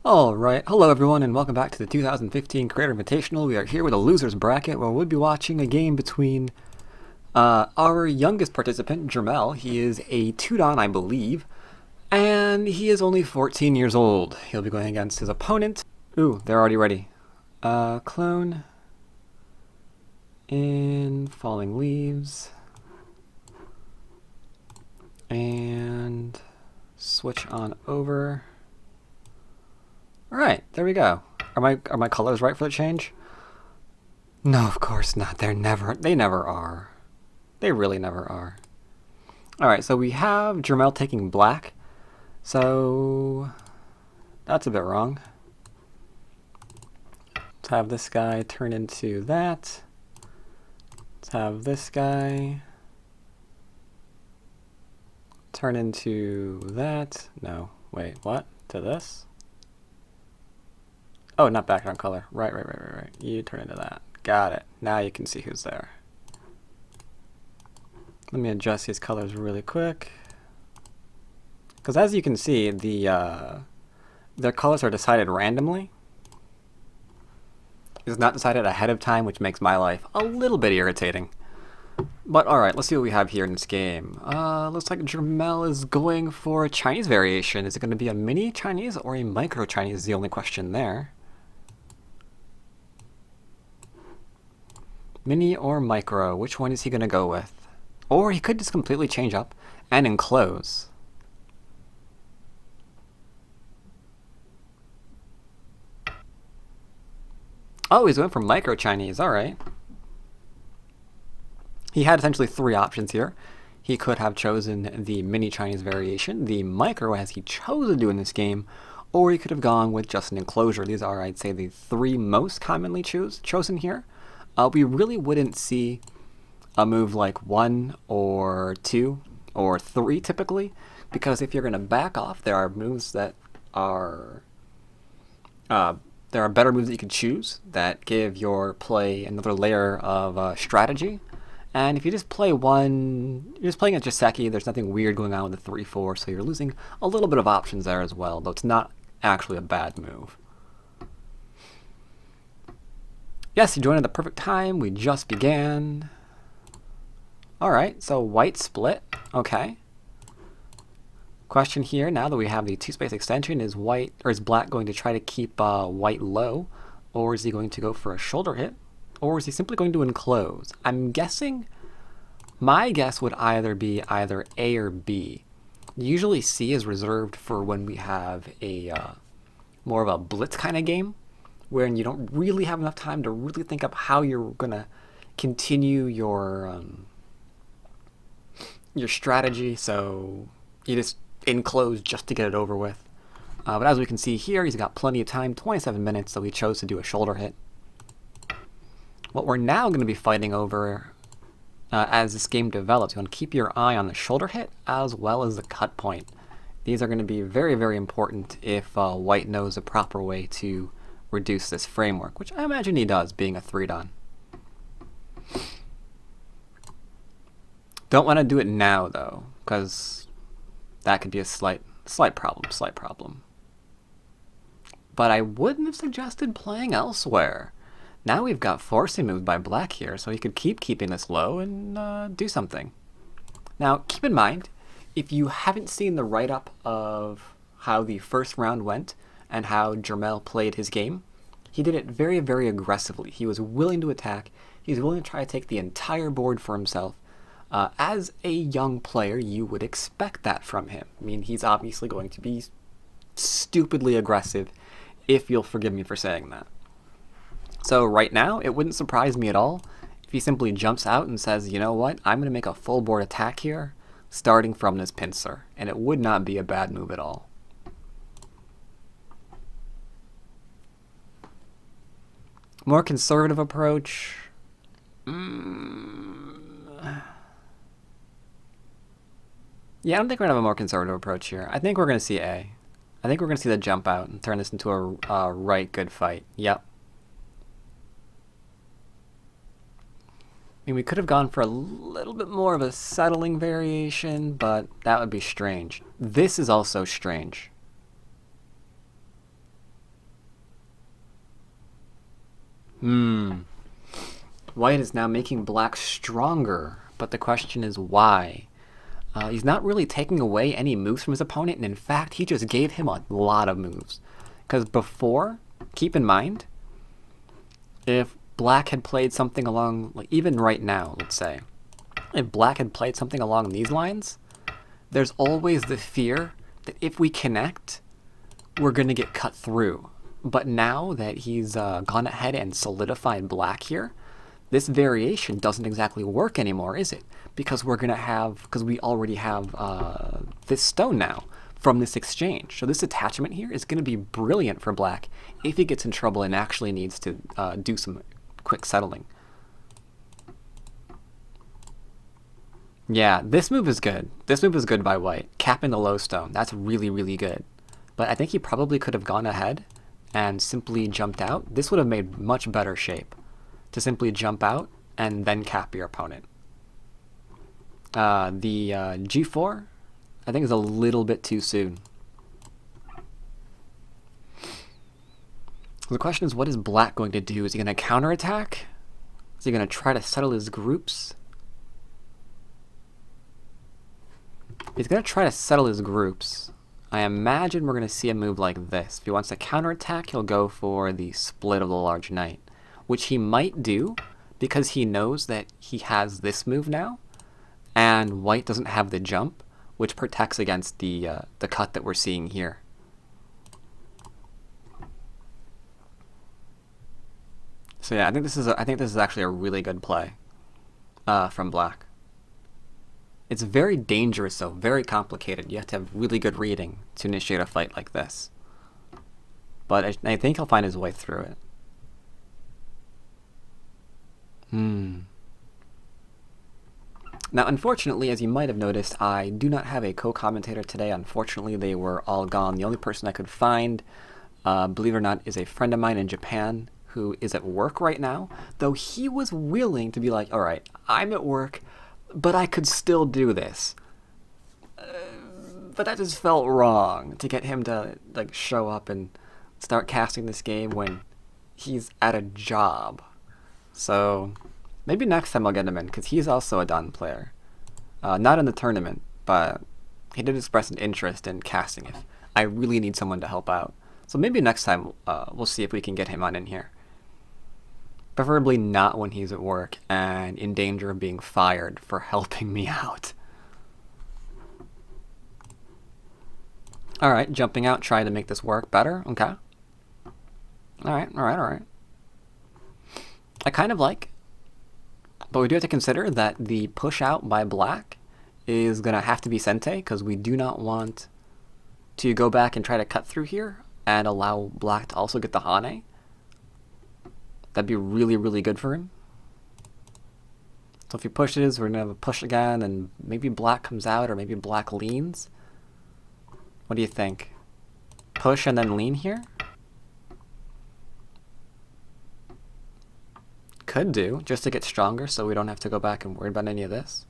Alright, hello everyone and welcome back to the 2015 Creator Invitational. We are here with a loser's bracket where we'll be watching a game between our youngest participant, Jermelle. He is a 2-dan, I believe, and he is only 14 years old. He'll be going against his opponent. Ooh, they're already ready. Clone in Falling Leaves and switch on over. Alright, there we go. Are my colors right for the change? No, of course not. They never are. They really never are. Alright, so we have Jermelle taking black. So that's a bit wrong. Let's have this guy turn into that. Let's have this guy turn into that. No, wait, what? To this? Oh, not background color. Right. You turn into that. Got it. Now you can see who's there. Let me adjust these colors really quick. Because as you can see, their colors are decided randomly. It's not decided ahead of time, which makes my life a little bit irritating. But alright, let's see what we have here in this game. Looks like Jermelle is going for a Chinese variation. Is it going to be a mini Chinese or a micro Chinese is the only question there. Mini or micro, which one is he going to go with? Or he could just completely change up and enclose. Oh, he's going for micro Chinese, alright. He had essentially three options here. He could have chosen the mini Chinese variation, the micro as he chose to do in this game, or he could have gone with just an enclosure. These are, I'd say, the three most commonly chosen here. We really wouldn't see a move like 1 or 2 or 3 typically, because if you're going to back off, there are moves that are there are better moves that you can choose that give your play another layer of strategy. And if you just play one, you're just playing a Joseki, there's nothing weird going on with the 3-4, so you're losing a little bit of options there as well, though it's not actually a bad move. Yes, you joined at the perfect time. We just began. Alright, so white split. Okay. Question here, now that we have the 2-space extension, is black going to try to keep white low? Or is he going to go for a shoulder hit? Or is he simply going to enclose? I'm guessing, my guess would either be either A or B. Usually C is reserved for when we have a more of a blitz kind of game, wherein you don't really have enough time to really think up how you're gonna continue your strategy, so you just enclose just to get it over with. But as we can see here, he's got plenty of time, 27 minutes, so he chose to do a shoulder hit. What we're now going to be fighting over as this game develops, you want to keep your eye on the shoulder hit as well as the cut point. These are going to be very, very important if white knows the proper way to reduce this framework, which I imagine he does, being a 3-dan. Don't want to do it now, though, because that could be a slight problem. But I wouldn't have suggested playing elsewhere. Now we've got forcing moves by black here, so he could keep keeping this low and do something. Now, keep in mind, if you haven't seen the write-up of how the first round went and how Jermelle played his game, he did it very, very aggressively. He was willing to attack. He was willing to try to take the entire board for himself. As a young player, you would expect that from him. I mean, he's obviously going to be stupidly aggressive, if you'll forgive me for saying that. So right now, it wouldn't surprise me at all if he simply jumps out and says, you know what, I'm going to make a full board attack here, starting from this pincer, and it would not be a bad move at all. More conservative approach. Yeah, I don't think we're going to have a more conservative approach here. I think we're going to see A. I think we're going to see the jump out and turn this into a right good fight. Yep. I mean, we could have gone for a little bit more of a settling variation, but that would be strange. This is also strange. White is now making black stronger, but the question is why? He's not really taking away any moves from his opponent, and in fact, he just gave him a lot of moves. Because before, keep in mind, if black had played something along, like even right now, let's say, if black had played something along these lines, there's always the fear that if we connect, we're going to get cut through. But now that he's gone ahead and solidified black here, this variation doesn't exactly work anymore, is it? Because we're going to have, because we already have this stone now from this exchange. So this attachment here is going to be brilliant for black if he gets in trouble and actually needs to do some quick settling. Yeah, this move is good. This move is good by white. Capping the low stone. That's really, really good. But I think he probably could have gone ahead and simply jumped out. This would have made much better shape to simply jump out and then cap your opponent. The G4, I think, is a little bit too soon. So the question is, what is black going to do? Is he going to counterattack? Is he going to try to settle his groups? He's going to try to settle his groups. I imagine we're going to see a move like this. If he wants to counterattack, he'll go for the split of the large knight, which he might do because he knows that he has this move now, and white doesn't have the jump, which protects against the cut that we're seeing here. So yeah, I think this is actually a really good play from black. It's very dangerous, though, very complicated. You have to have really good reading to initiate a fight like this. But I think he'll find his way through it. Now, unfortunately, as you might have noticed, I do not have a co-commentator today. Unfortunately, they were all gone. The only person I could find, believe it or not, is a friend of mine in Japan who is at work right now, though he was willing to be like, all right, I'm at work, but I could still do this. But that just felt wrong to get him to like show up and start casting this game when he's at a job. So maybe next time I'll get him in, because he's also a Dun player. Not in the tournament, but he did express an interest in casting if I really need someone to help out. So maybe next time we'll see if we can get him on in here. Preferably not when he's at work and in danger of being fired for helping me out. Alright, jumping out, trying to make this work better. Okay. Alright. I kind of like, but we do have to consider that the push out by black is going to have to be Sente, because we do not want to go back and try to cut through here and allow black to also get the Hane. That'd be really, really good for him. So if he pushes, we're going to have a push again, and maybe black comes out, or maybe black leans. What do you think? Push and then lean here? Could do, just to get stronger so we don't have to go back and worry about any of this.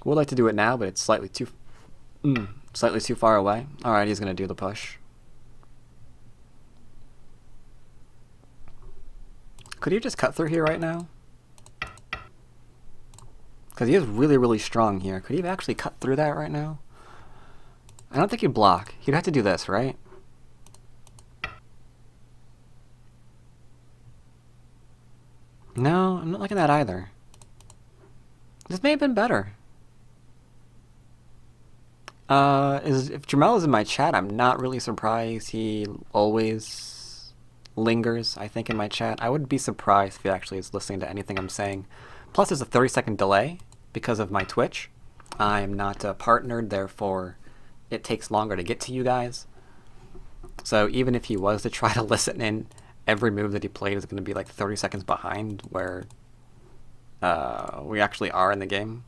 Would like to do it now, but it's slightly too far away. Alright, he's going to do the push. Could he just cut through here right now? Because he is really, really strong here. Could he have actually cut through that right now? I don't think he'd block. He'd have to do this, right? No, I'm not liking that either. This may have been better. If Jermelle is in my chat, I'm not really surprised. He always lingers, I think, in my chat. I wouldn't be surprised if he actually is listening to anything I'm saying. Plus, there's a 30-second delay because of my Twitch. I'm not partnered, therefore it takes longer to get to you guys. So even if he was to try to listen in, every move that he played is going to be like 30 seconds behind where we actually are in the game.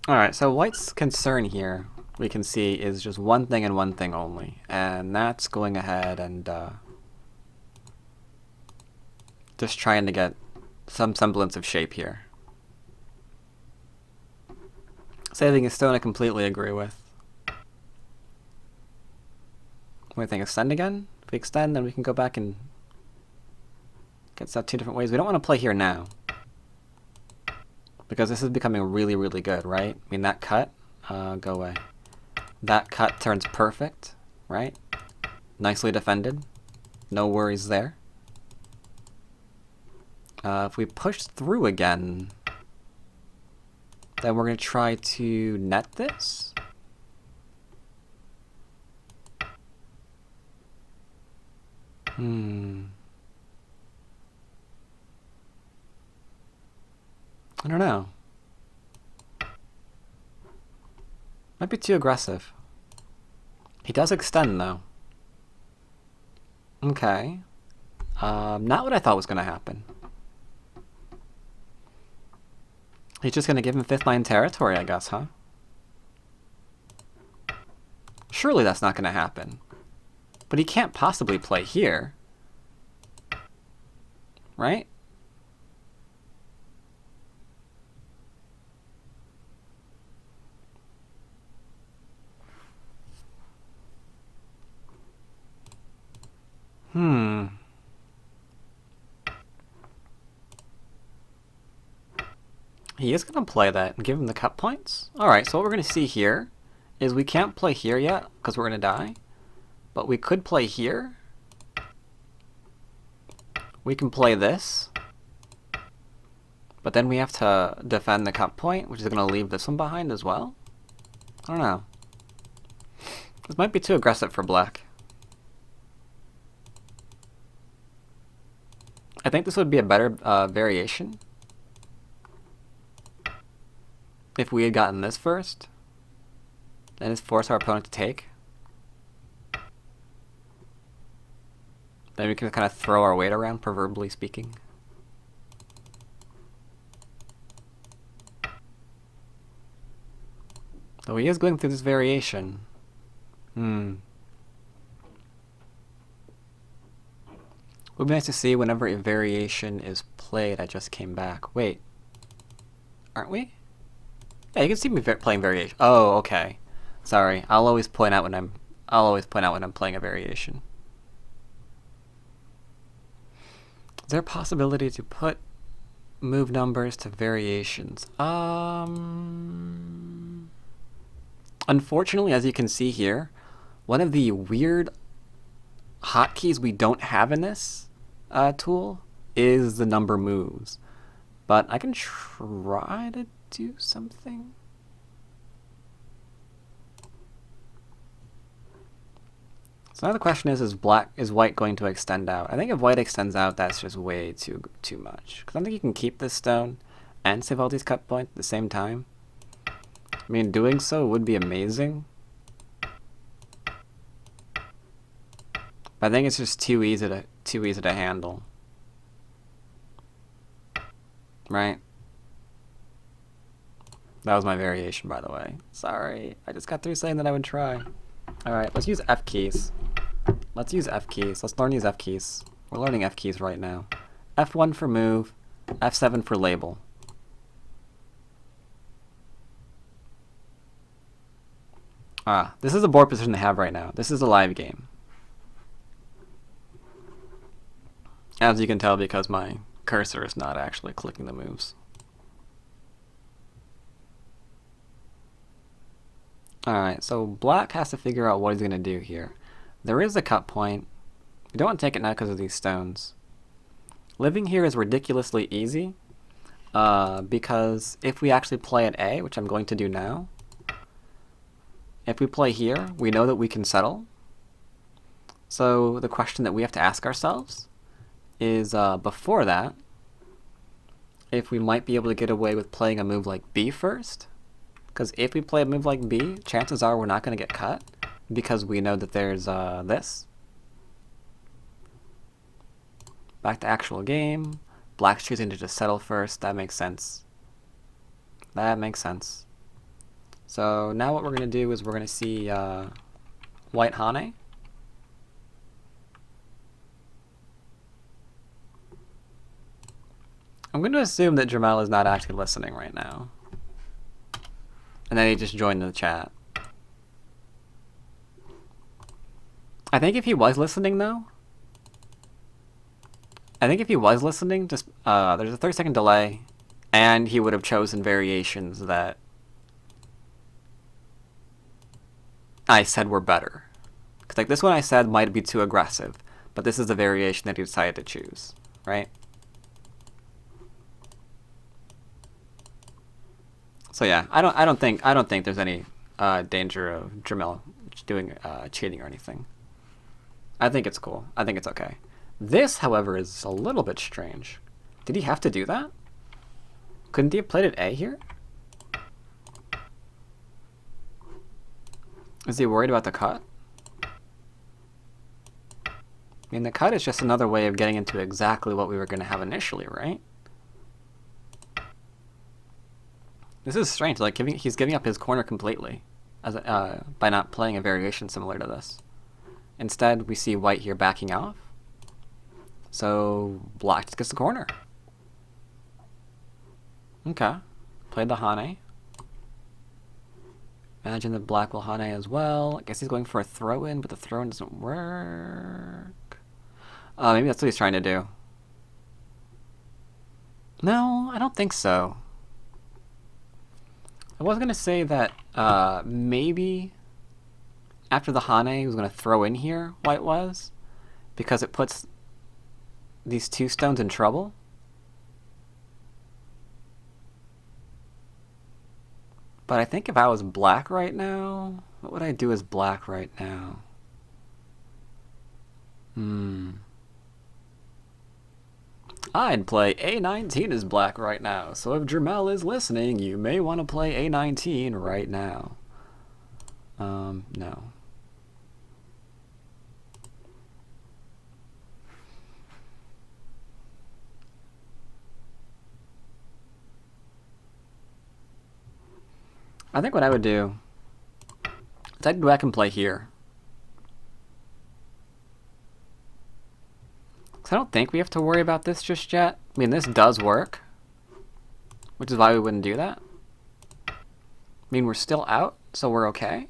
Alright, so white's concern here, we can see, is just one thing and one thing only. And that's going ahead and just trying to get some semblance of shape here. Saving a stone I completely agree with. What do you think? Extend again? If we extend, then we can go back and get stuff 2 different ways. We don't want to play here now, because this is becoming really, really good, right? I mean, that cut, go away. That cut turns perfect, right? Nicely defended. No worries there. If we push through again, then we're going to try to net this. I don't know. Might be too aggressive. He does extend, though. Okay. Not what I thought was going to happen. He's just going to give him 5th line territory, I guess, huh? Surely that's not going to happen. But he can't possibly play here. Right? He is going to play that and give him the cut points? Alright, so what we're going to see here is we can't play here yet because we're going to die. But we could play here. We can play this. But then we have to defend the cut point, which is going to leave this one behind as well. I don't know. This might be too aggressive for black. I think this would be a better variation if we had gotten this first, and just force our opponent to take. Then we can kind of throw our weight around, proverbially speaking. Though he is going through this variation. Would be nice to see whenever a variation is played. I just came back. Wait. Aren't we? Yeah, you can see me playing variation. Oh, okay. Sorry. I'll always point out when I'm playing a variation. Is there a possibility to put move numbers to variations? Unfortunately, as you can see here, one of the weird hotkeys we don't have in this tool is the number moves. But I can try to do something. So now the question is white going to extend out? I think if white extends out, that's just way too much. Because I don't think you can keep this stone and save all these cut points at the same time. I mean, doing so would be amazing. But I think it's just too easy to handle. Right? That was my variation, by the way. Sorry, I just got through saying that I would try. Alright, let's use F keys. Let's use F keys. Let's learn these F keys. We're learning F keys right now. F1 for move, F7 for label. This is a board position to have right now. This is a live game. As you can tell, because my cursor is not actually clicking the moves. Alright, so black has to figure out what he's going to do here. There is a cut point. We don't want to take it now because of these stones. Living here is ridiculously easy, because if we actually play at A, which I'm going to do now, if we play here, we know that we can settle. So the question that we have to ask ourselves is, before that, if we might be able to get away with playing a move like B first. Because if we play a move like B, chances are we're not going to get cut, because we know that there's this. Back to actual game. Black's choosing to just settle first. That makes sense. That makes sense. So now what we're going to do is we're going to see white Hane. I'm going to assume that Jermelle is not actually listening right now. And then he just joined the chat. I think if he was listening, though, just there's a 30-second delay, and he would have chosen variations that I said were better. Because like this one I said might be too aggressive, but this is the variation that he decided to choose, right? So yeah, I don't think there's any danger of Jermelle doing cheating or anything. I think it's cool. I think it's okay. This, however, is a little bit strange. Did he have to do that? Couldn't he have played at A here? Is he worried about the cut? I mean, the cut is just another way of getting into exactly what we were going to have initially, right? This is strange. Like he's giving up his corner completely, as by not playing a variation similar to this. Instead, we see white here backing off. So black just gets the corner. Okay, played the Hane. Imagine that black will Hane as well. I guess he's going for a throw-in, but the throw-in doesn't work. Maybe that's what he's trying to do. No, I don't think so. I was going to say that maybe after the Hane he was going to throw in here, white was, because it puts these two stones in trouble. But I think if I was black right now, what would I do as black right now? I'd play A19 as black right now. So if Jermelle is listening, you may want to play A19 right now. No. I think what I would do is I'd go back and play here. Because I don't think we have to worry about this just yet. I mean, this does work, which is why we wouldn't do that. I mean, we're still out, so we're okay.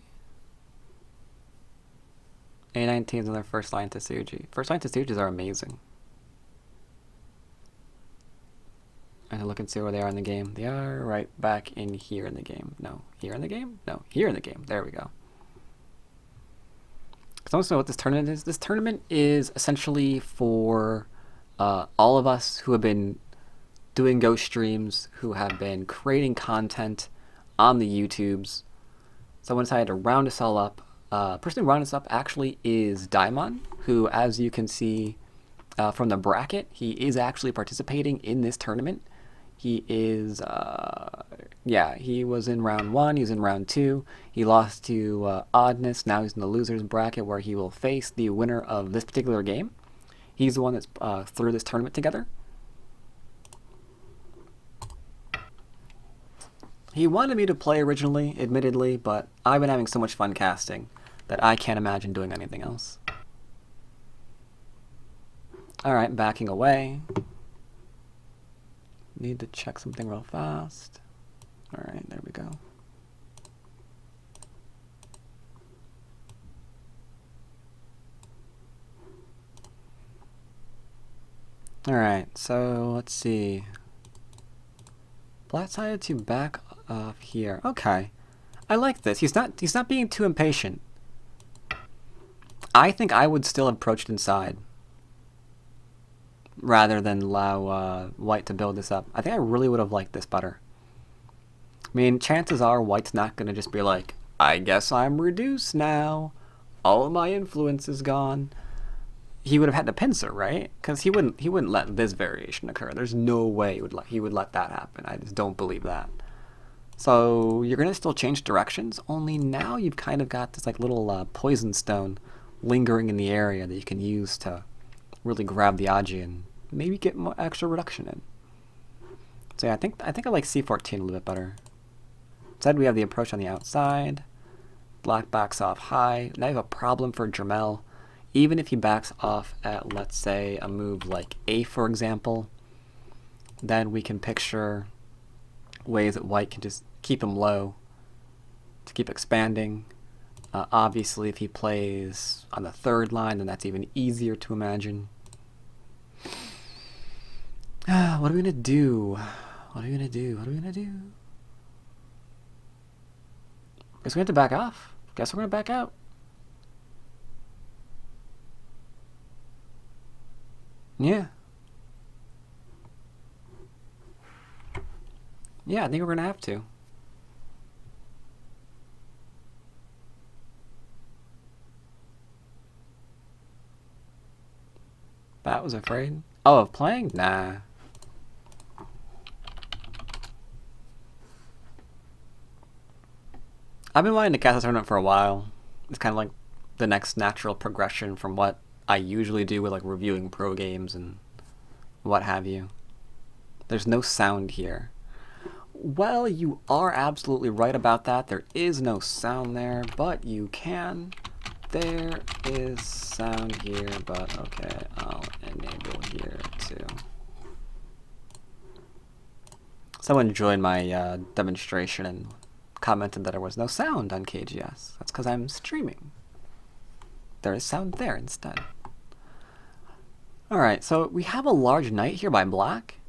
A19 is on their first line to Tsuji. First line to Tsujis are amazing. And I look and see where they are in the game. They are right back in here in the game. No, here in the game? No, here in the game. There we go. So I want to know what this tournament is. This tournament is essentially for all of us who have been doing ghost streams, who have been creating content on the YouTubes. Someone decided to round us all up. Person who rounded us up actually is Daimon, who, as you can see from the bracket, he is actually participating in this tournament. He is, he was in round 1, he's in round 2. He lost to Oddness. Now he's in the losers bracket where he will face the winner of this particular game. He's the one that's threw this tournament together. He wanted me to play originally, admittedly, but I've been having so much fun casting that I can't imagine doing anything else. Alright, backing away. Need to check something real fast. Alright, there we go. Alright, so let's see. Black decided to back off here. Okay. I like this. He's not being too impatient. I think I would still have approached inside rather than allow white to build this up. I think I really would have liked this better. I mean, chances are white's not going to just be like, I guess I'm reduced now. All of my influence is gone. He would have had to pincer, right? Because he wouldn't let this variation occur. There's no way he would let that happen. I just don't believe that. So you're going to still change directions, only now you've kind of got this like little poison stone lingering in the area that you can use to really grab the Aji and maybe get more extra reduction in. So yeah, I think I like C14 a little bit better. Instead we have the approach on the outside. Black backs off high. Now you have a problem for Jermelle. Even if he backs off at, let's say, a move like A, for example, then we can picture ways that white can just keep him low to keep expanding. Obviously, if he plays on the third line, then that's even easier to imagine. What are we gonna do? What are we gonna do? What are we gonna do? Guess we have to back off. Guess we're gonna back out. Yeah. Yeah, I think we're gonna have to. Bat was afraid. Oh, of playing? Nah. I've been wanting to cast a tournament for a while. It's kind of like the next natural progression from what I usually do with like reviewing pro games and what have you. There's no sound here. Well, you are absolutely right about that. There is no sound there, but you can. There is sound here, but okay, I'll enable here too. Someone joined my demonstration and commented that there was no sound on KGS. That's because I'm streaming. There is sound there instead. Alright, so we have a large knight here by black,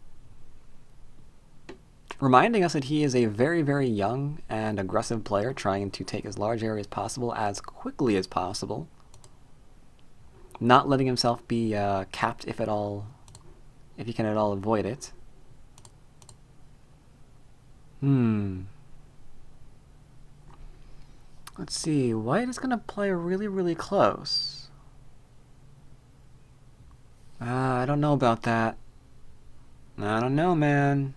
reminding us that he is a very, very young and aggressive player trying to take as large area as possible as quickly as possible, not letting himself be capped if he can at all avoid it. Let's see, white is gonna play really, really close. I don't know about that. I don't know, man.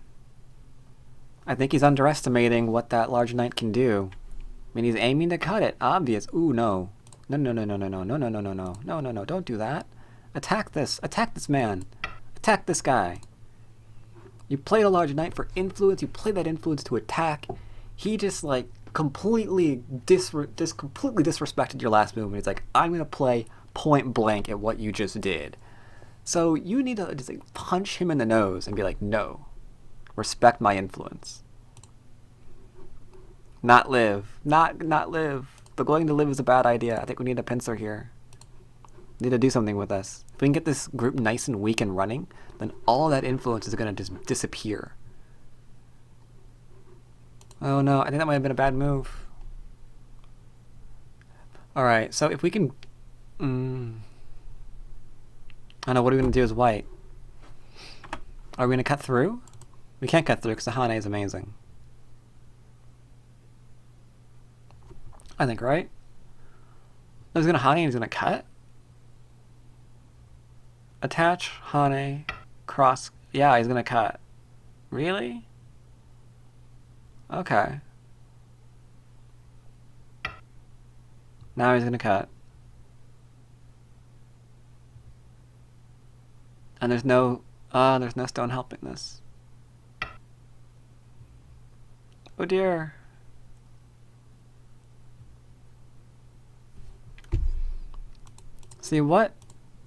I think he's underestimating what that large knight can do. I mean, he's aiming to cut it. Obvious. Ooh, no. No, no, no, no, no, no, no, no, no, no, no, no, no, no, don't do that. Attack this. Attack this man. Attack this guy. You played a large knight for influence. You played that influence to attack. He just, like, completely disrespected your last move. And he's like, I'm going to play point blank at what you just did. So you need to just like, punch him in the nose and be like, no. Respect my influence. Not live. Not live. But going to live is a bad idea. I think we need a pincer here. We need to do something with this. If we can get this group nice and weak and running, then all that influence is going to just disappear. Oh no, I think that might have been a bad move. Alright, so if we can... I don't know, what are we going to do as white? Are we going to cut through? We can't cut through because the Xhu98 is amazing. I think, right? He's going to Xhu98 and he's going to cut? Attach, Xhu98, cross... Yeah, he's going to cut. Really? Okay. Now he's going to cut. And there's no stone helping this. Oh dear. See, what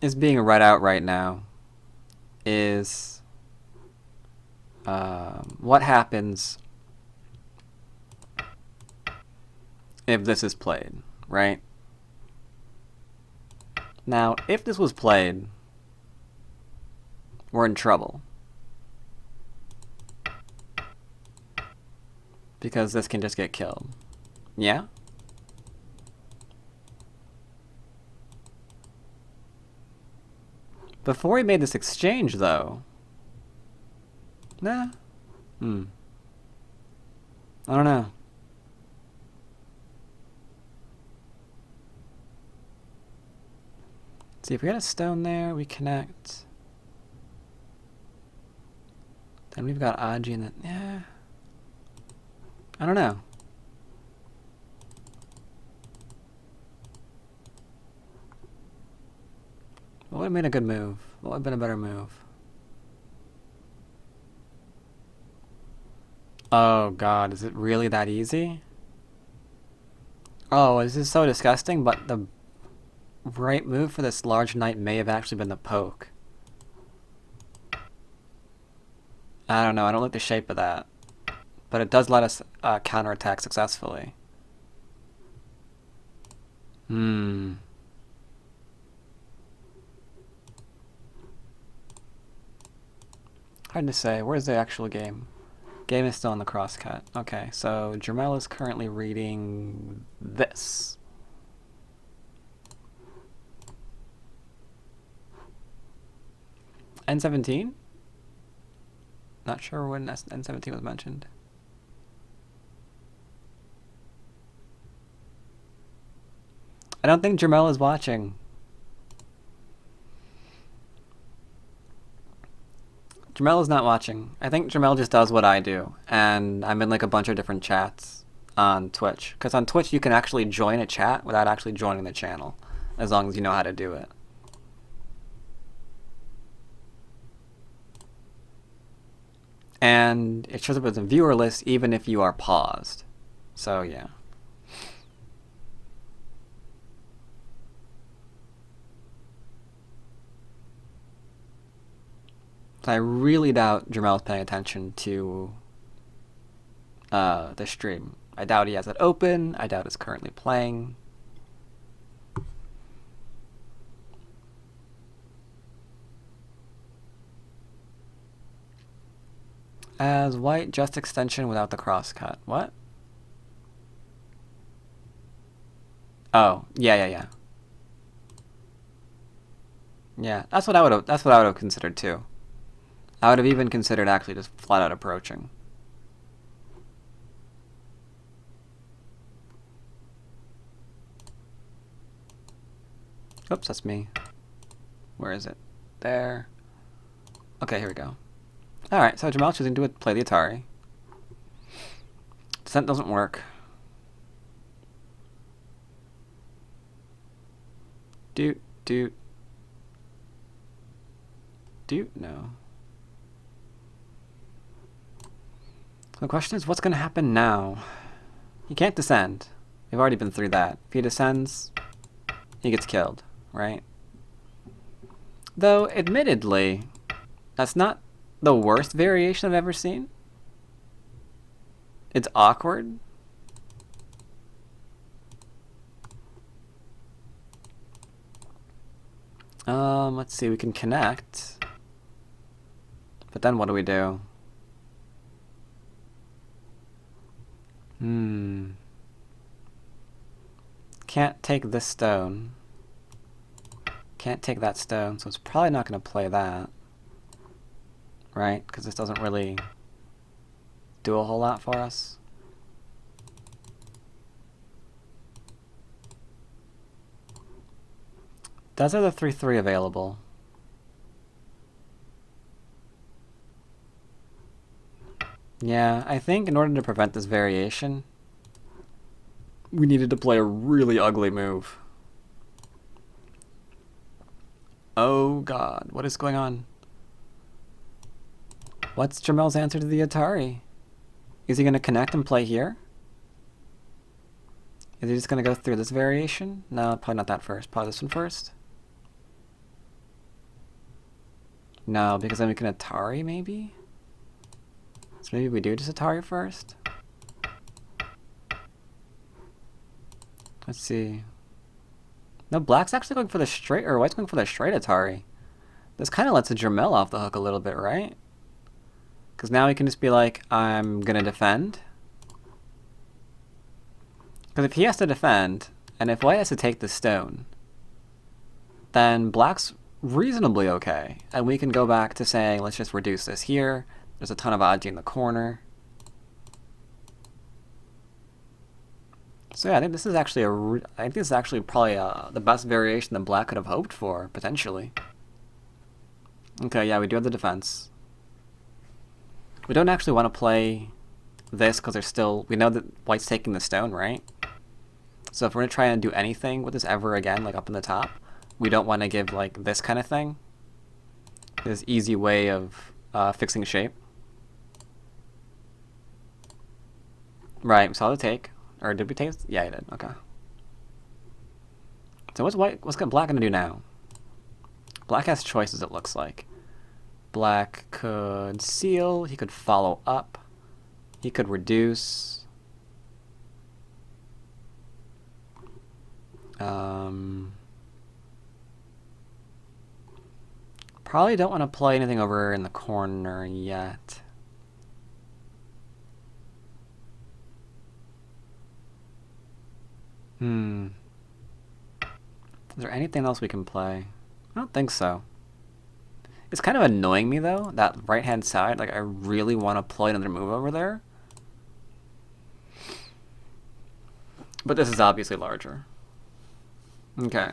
is being read out right now is what happens if this is played, right? Now, if this was played, we're in trouble. Because this can just get killed. Yeah? Before he made this exchange, though... Nah. I don't know. See, if we got a stone there, we connect. Then we've got Aji and then... Yeah. I don't know. What would have made a good move? What would have been a better move? Oh god, is it really that easy? Oh, this is so disgusting, but the right move for this large knight may have actually been the poke. I don't know, I don't like the shape of that. But it does let us counterattack successfully. Hmm. Hard to say. Where's the actual game? Game is still in the crosscut. Okay, so Jermelle is currently reading this. N17? Not sure when N17 was mentioned. I don't think Jermelle is watching. Jermelle is not watching. I think Jermelle just does what I do, and I'm in like a bunch of different chats on Twitch. Because on Twitch you can actually join a chat without actually joining the channel, as long as you know how to do it. And it shows up as a viewer list even if you are paused. So yeah. I really doubt Jermelle's paying attention to the stream. I doubt he has it open. I doubt it's currently playing. As white, just extension without the crosscut. What? Oh, yeah. Yeah, that's what I would have considered too. I would have even considered actually just flat out approaching. Oops, that's me. Where is it? There. Okay, here we go. Alright, so Jermelle choosing to play the Atari. Descent doesn't work. Doot. No. The question is, what's going to happen now? He can't descend. We've already been through that. If he descends, he gets killed, right? Though, admittedly, that's not the worst variation I've ever seen. It's awkward. Let's see, we can connect. But then what do we do? Can't take this stone. Can't take that stone, so it's probably not going to play that. Right? Because this doesn't really do a whole lot for us. Those are the 3/3 available. Yeah, I think in order to prevent this variation, we needed to play a really ugly move. Oh god, what is going on? What's Jermelle's answer to the Atari? Is he going to connect and play here? Is he just going to go through this variation? No, probably not that first. Probably this one first. No, because then we can Atari, maybe? So maybe we do just Atari first? Let's see. No, black's actually going for the straight, or white's going for the straight Atari. This kind of lets a Jermelle off the hook a little bit, right? Because now he can just be like, I'm going to defend. Because if he has to defend, and if white has to take the stone, then black's reasonably okay. And we can go back to saying, let's just reduce this here. There's a ton of Aji in the corner. So yeah, I think this is actually probably the best variation that black could have hoped for, potentially. Okay, yeah, we do have the defense. We don't actually want to play this because there's still, we know that white's taking the stone, right? So if we're going to try and do anything with this ever again, like up in the top, we don't want to give like this kind of thing. This easy way of fixing shape. Right, we saw the take. Or did we take? Yeah, he did. Okay. So what's black going to do now? Black has choices, it looks like. Black could seal. He could follow up. He could reduce. Probably don't want to play anything over in the corner yet. Is there anything else we can play? I don't think so. It's kind of annoying me though, that right-hand side. Like, I really want to play another move over there. But this is obviously larger. Okay.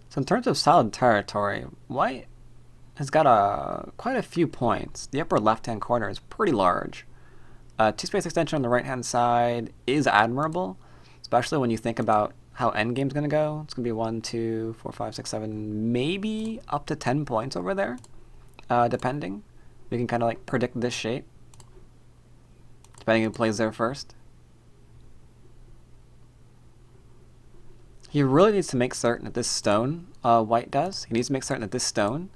So in terms of solid territory, white has got quite a few points. The upper left-hand corner is pretty large. Two-space extension on the right-hand side is admirable, especially when you think about how endgame's going to go. It's going to be 1, 2, 4, 5, 6, 7, maybe up to 10 points over there, depending. We can kind of like predict this shape, depending who plays there first. He really needs to make certain that this stone, white does, he needs to make certain that this stone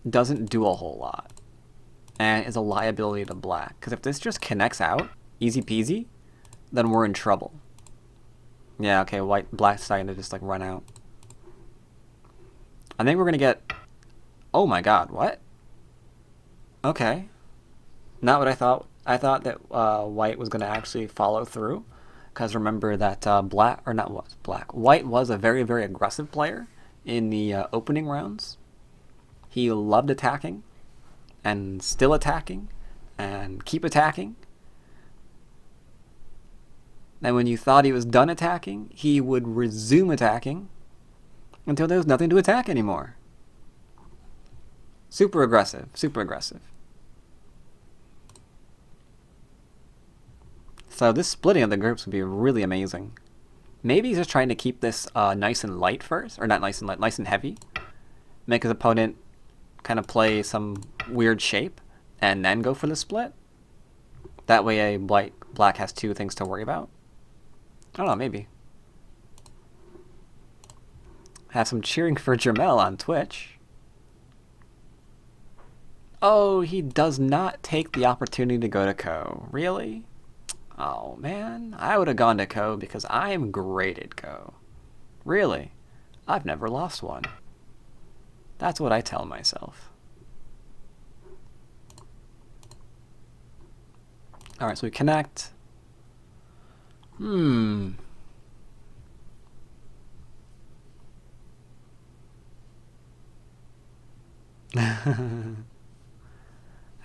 doesn't do a whole lot and is a liability to black. Because if this just connects out, easy peasy, then we're in trouble. Yeah, okay, black's starting to just like run out. I think we're gonna get, oh my god, what? Okay. Not what I thought. I thought that white was gonna actually follow through. Because remember that white was a very, very aggressive player in the opening rounds. He loved attacking, and still attacking, and keep attacking. And when you thought he was done attacking, he would resume attacking until there was nothing to attack anymore. Super aggressive, super aggressive. So this splitting of the groups would be really amazing. Maybe he's just trying to keep this nice and light first, or not nice and light, nice and heavy. Make his opponent kind of play some weird shape, and then go for the split. That way black has two things to worry about. I don't know, maybe. Have some cheering for Jermelle on Twitch. Oh, he does not take the opportunity to go to Ko. Really? Oh man, I would have gone to Ko because I am great at Ko. Really? I've never lost one. That's what I tell myself. Alright, so we connect. I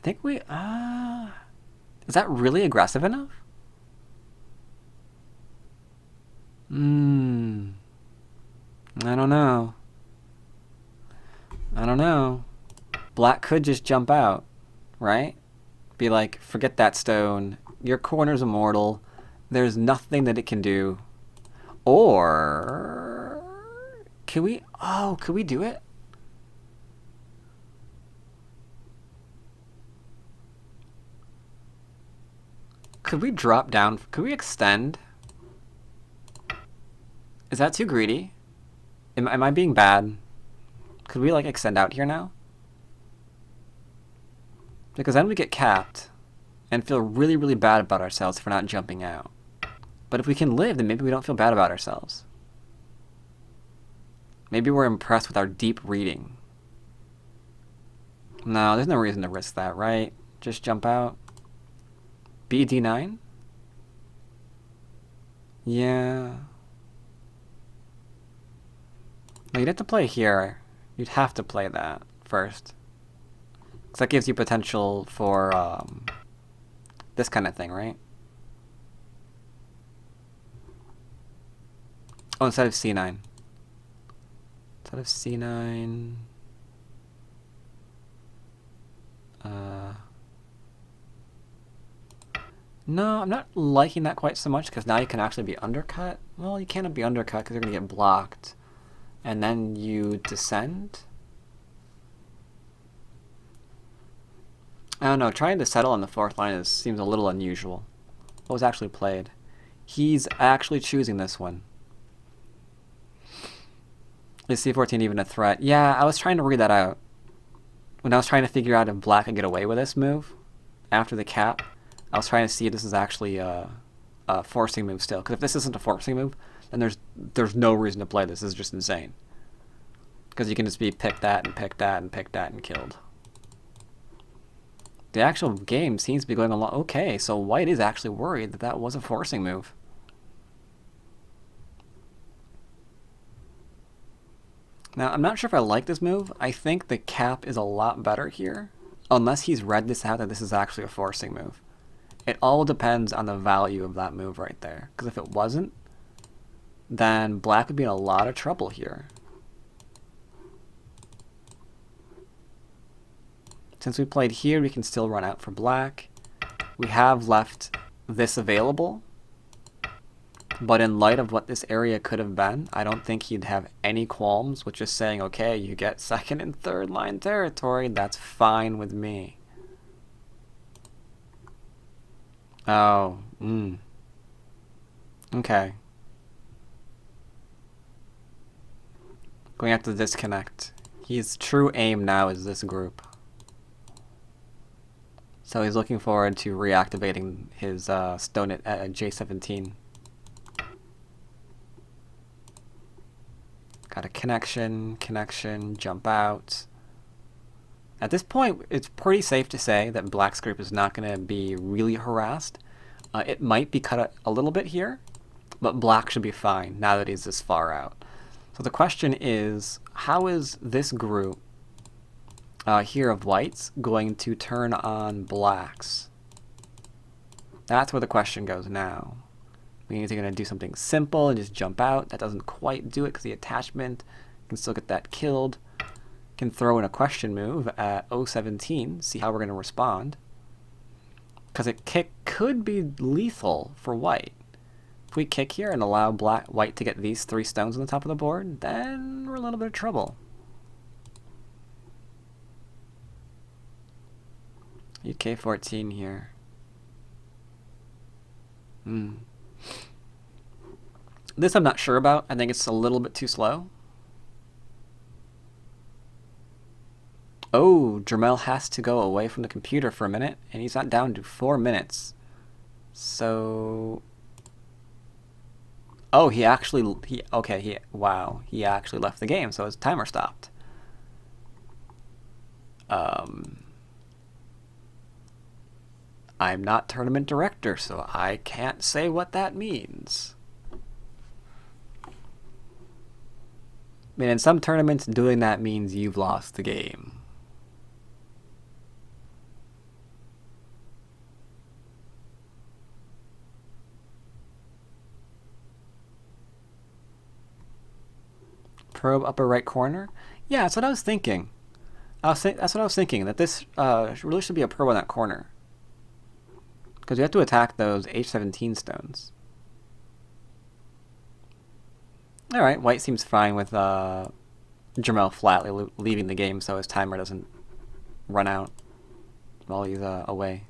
think we, is that really aggressive enough? I don't know. I don't know. Black could just jump out, right? Be like, forget that stone. Your corner's immortal. There's nothing that it can do. Or can we? Oh, could we do it? Could we drop down? Could we extend? Is that too greedy? Am I being bad? Could we like extend out here now? Because then we get capped and feel really, really bad about ourselves for not jumping out. But if we can live, then maybe we don't feel bad about ourselves. Maybe we're impressed with our deep reading. No, there's no reason to risk that, right? Just jump out. BD9? Yeah. No, you'd have to play here. You'd have to play that first. Because that gives you potential for this kind of thing, right? Oh, instead of C9. Instead of C9... No, I'm not liking that quite so much, because now you can actually be undercut. Well, you cannot be undercut because you're going to get blocked. And then you descend? I don't know, trying to settle on the fourth line seems a little unusual. What was actually played? He's actually choosing this one. Is C14 even a threat? Yeah, I was trying to read that out. When I was trying to figure out if black could get away with this move after the cap, I was trying to see if this is actually a forcing move still. Because if this isn't a forcing move, then there's no reason to play this. This is just insane. Because you can just be pick that and pick that and pick that and killed. The actual game seems to be going along okay, so white is actually worried that that was a forcing move. Now, I'm not sure if I like this move. I think the cap is a lot better here, unless he's read this out that this is actually a forcing move. It all depends on the value of that move right there, because if it wasn't, then black would be in a lot of trouble here. Since we played here, we can still run out for black. We have left this available. But in light of what this area could have been, I don't think he'd have any qualms with just saying, okay, you get second and third line territory. That's fine with me. Oh, okay. Going to have to disconnect. His true aim now is this group. So he's looking forward to reactivating his stone at J17. Got a connection, jump out. At this point, it's pretty safe to say that black's group is not going to be really harassed. It might be cut a little bit here, but black should be fine now that he's this far out. So the question is, how is this group here of whites going to turn on blacks? That's where the question goes now. Means they're going to do something simple and just jump out. That doesn't quite do it because the attachment can still get that killed. Can throw in a question move at 017, see how we're going to respond. Because a kick could be lethal for white. If we kick here and allow white to get these 3 stones on the top of the board, then we're in a little bit of trouble. UK14 here. This I'm not sure about. I think it's a little bit too slow. Oh, Jermelle has to go away from the computer for a minute, and he's not down to 4 minutes. So... Oh, he actually... Wow, he actually left the game, so his timer stopped. I'm not tournament director, so I can't say what that means. I mean, in some tournaments, doing that means you've lost the game. Probe upper right corner? Yeah, that's what I was thinking. That's what I was thinking, that this really should be a probe on that corner. Because you have to attack those H17 stones. Alright, white seems fine with Jermelle flatly leaving the game so his timer doesn't run out while he's away.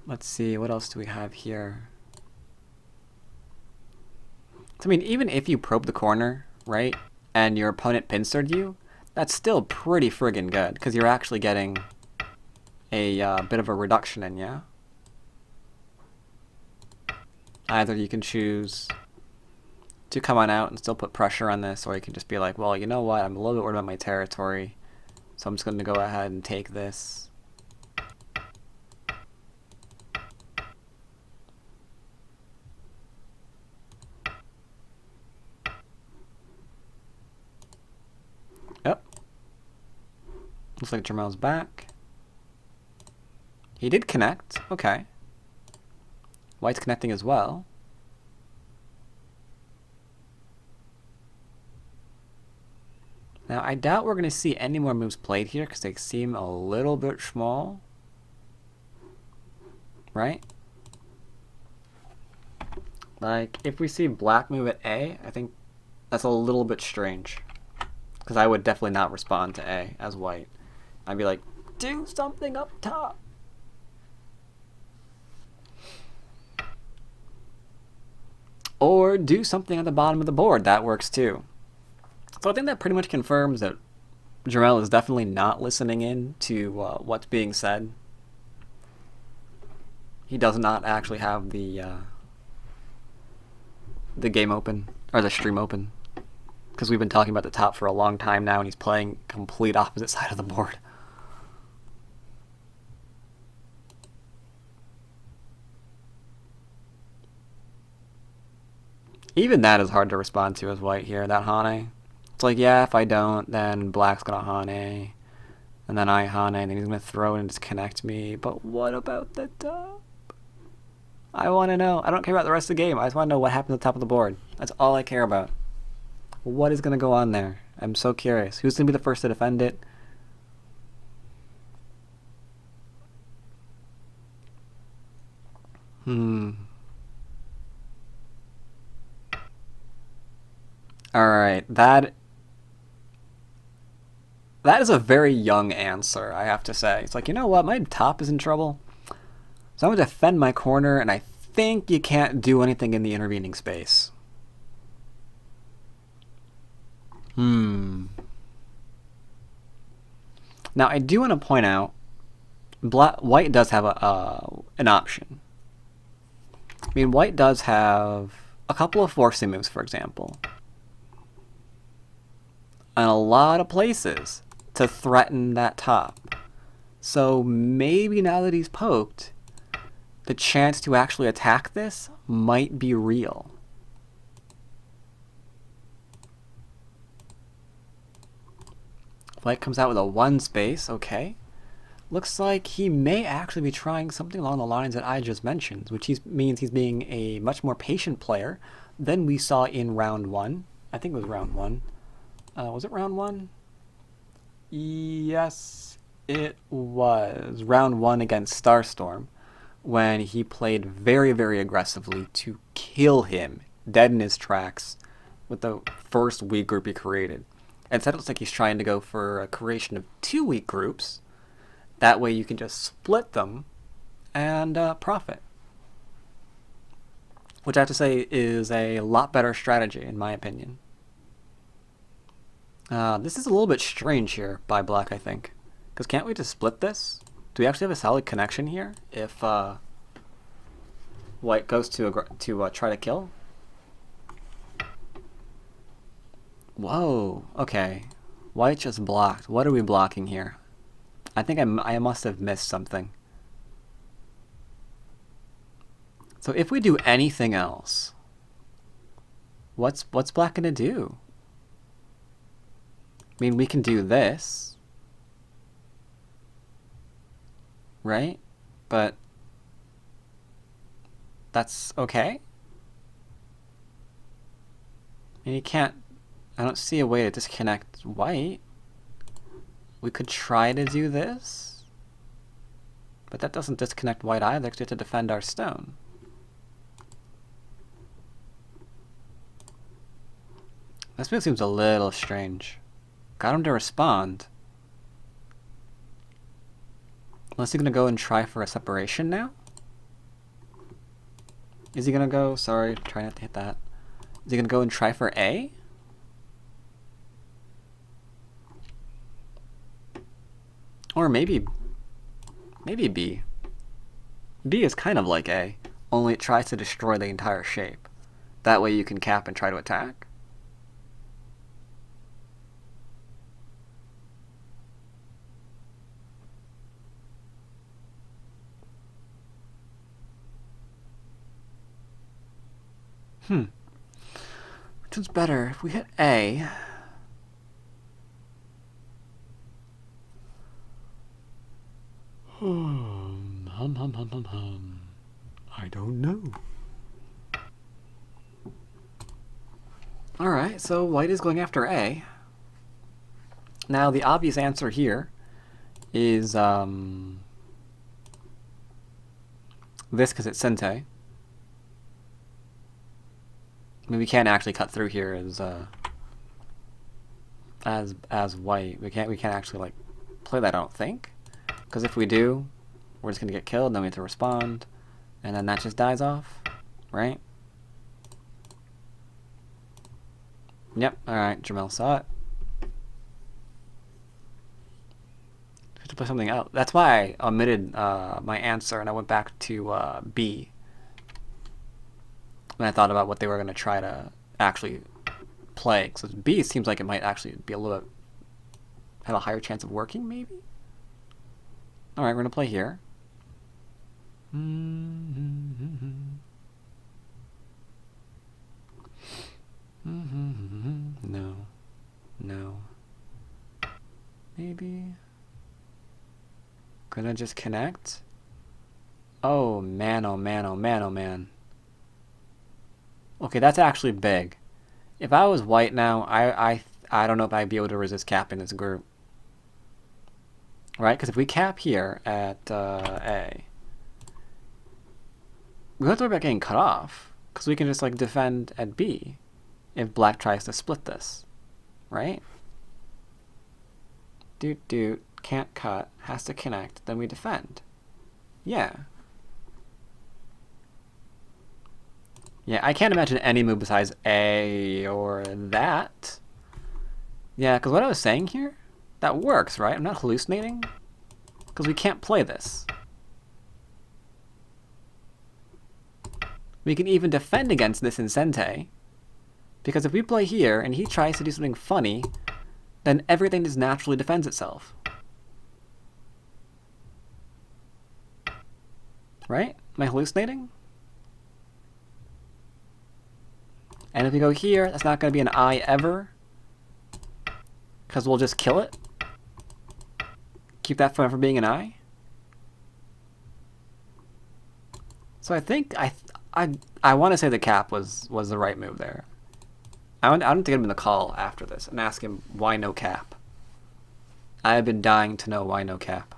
Let's see, what else do we have here? So, I mean, even if you probe the corner, right, and your opponent pincered you, that's still pretty friggin' good, because you're actually getting a bit of a reduction in, yeah? Either you can choose to come on out and still put pressure on this, or you can just be like, well, you know what, I'm a little bit worried about my territory, so I'm just going to go ahead and take this. Yep. Looks like Jermelle's back. He did connect. Okay. White's connecting as well. Now, I doubt we're going to see any more moves played here because they seem a little bit small. Right? Like, if we see black move at A, I think that's a little bit strange. Because I would definitely not respond to A as white. I'd be like, do something up top. Or do something at the bottom of the board. That works too. So I think that pretty much confirms that Jermelle is definitely not listening in to what's being said. He does not actually have the game open, or the stream open, because we've been talking about the top for a long time now, and he's playing complete opposite side of the board. Even that is hard to respond to as white here, that Hane. It's like, yeah, if I don't, then black's gonna Hane, and then I Hane, and then he's gonna throw it and disconnect me. But what about the top? I want to know. I don't care about the rest of the game. I just want to know what happened at the top of the board. That's all I care about. What is gonna go on there? I'm so curious. Who's gonna be the first to defend it? Alright, that is a very young answer, I have to say. It's like, you know what, my top is in trouble, so I'm going to defend my corner, and I think you can't do anything in the intervening space. Now, I do want to point out, white does have an option. I mean, white does have a couple of forcing moves, for example, and a lot of places to threaten that top. So maybe now that he's poked, the chance to actually attack this might be real. White comes out with a 1 space, okay. Looks like he may actually be trying something along the lines that I just mentioned, which means he's being a much more patient player than we saw in round 1. I think it was round 1. Was it round 1? Yes, it was. Round 1 against Starstorm, when he played very, very aggressively to kill him dead in his tracks with the first weak group he created. Instead, it looks like he's trying to go for a creation of 2 weak groups. That way you can just split them and profit. Which I have to say is a lot better strategy, in my opinion. This is a little bit strange here by black, I think. Because can't we just split this? Do we actually have a solid connection here if white goes to try to kill? Whoa, okay. White just blocked. What are we blocking here? I think I must have missed something. So if we do anything else, what's black gonna do? I mean, we can do this, right? But that's okay. And you can't. I don't see a way to disconnect white. We could try to do this, but that doesn't disconnect white either because we have to defend our stone. This move seems a little strange. Got him to respond. Unless he's gonna go and try for a separation now? Is he gonna go? Sorry, try not to hit that. Is he gonna go and try for A? Or maybe B. B is kind of like A, only it tries to destroy the entire shape. That way you can cap and try to attack. Which one's better? If we hit A, I don't know. Alright, so white is going after A. Now the obvious answer here is this because it's Sente. I mean, we can't actually cut through here as white. We can't actually like play that, I don't think. Because if we do, we're just gonna get killed, then we have to respond, and then that just dies off, right? Yep, alright, Jermelle saw it. play something else. That's why I omitted my answer and I went back to B. When I thought about what they were going to try to actually play. Because B seems like it might actually be a little bit, have a higher chance of working, maybe? Alright, we're going to play here. No. No. Maybe. Gonna just connect? Oh man, oh man, oh man, oh man. Okay, that's actually big. If I was white now, I don't know if I'd be able to resist capping this group. Right? Because if we cap here at A, we don't have to worry about getting cut off. Because we can just like defend at B if black tries to split this. Right? Doot, can't cut, has to connect, then we defend. Yeah. Yeah, I can't imagine any move besides A or that. Yeah, because what I was saying here, that works, right? I'm not hallucinating. Because we can't play this. We can even defend against this in Sente. Because if we play here and he tries to do something funny, then everything just naturally defends itself. Right? Am I hallucinating? And if we go here, that's not going to be an I ever. Because we'll just kill it. Keep that from being an I. So I think I want to say the cap was the right move there. I don't think I'm going to call after this and ask him why no cap. I have been dying to know why no cap.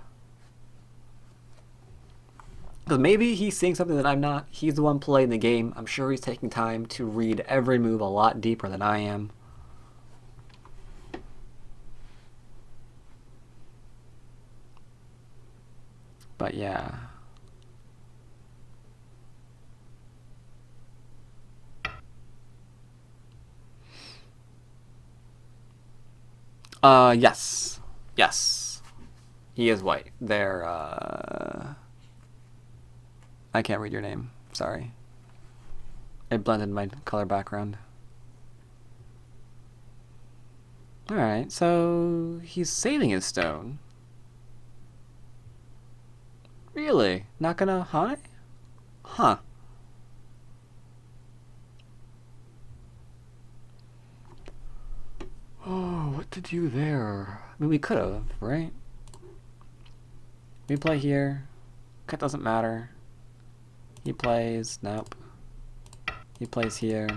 Because maybe he's seeing something that I'm not. He's the one playing the game. I'm sure he's taking time to read every move a lot deeper than I am. But yeah. Yes. Yes. He is white. They're, I can't read your name. Sorry. It blended my color background. Alright, so he's saving his stone. Really? Not gonna high? Huh. Oh, what to do there? I mean, we could have, right? We play here. Cut doesn't matter. He plays. Nope. He plays here.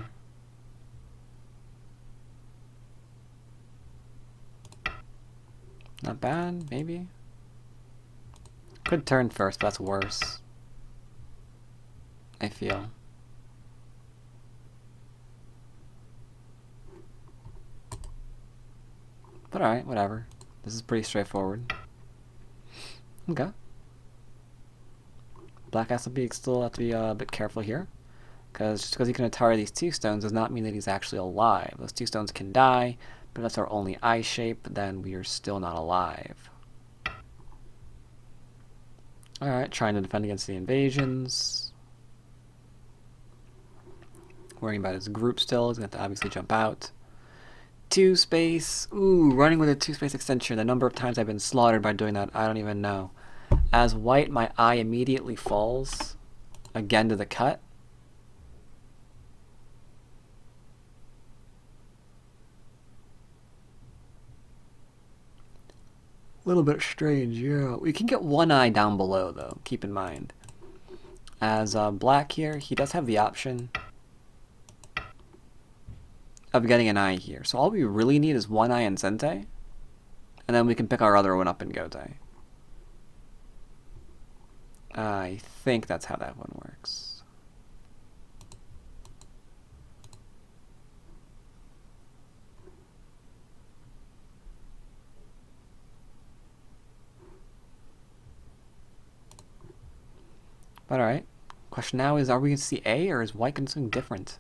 Not bad, maybe. Could turn first, but that's worse. I feel. But alright, whatever. This is pretty straightforward. Okay. Black has to be still have to be a bit careful here. Because just because he can Atari these two stones does not mean that he's actually alive. Those two stones can die, but if that's our only eye shape, then we are still not alive. Alright, trying to defend against the invasions. Worrying about his group still. He's going to have to obviously jump out. 2-space. Ooh, running with a 2-space extension. The number of times I've been slaughtered by doing that, I don't even know. As white, my eye immediately falls again to the cut. A little bit strange, yeah. We can get one eye down below, though. Keep in mind. As black here, he does have the option of getting an eye here. So all we really need is one eye in Sente. And then we can pick our other one up in Gote. I think that's how that one works. But alright. Question now is, are we going to see A or is white going to do something different?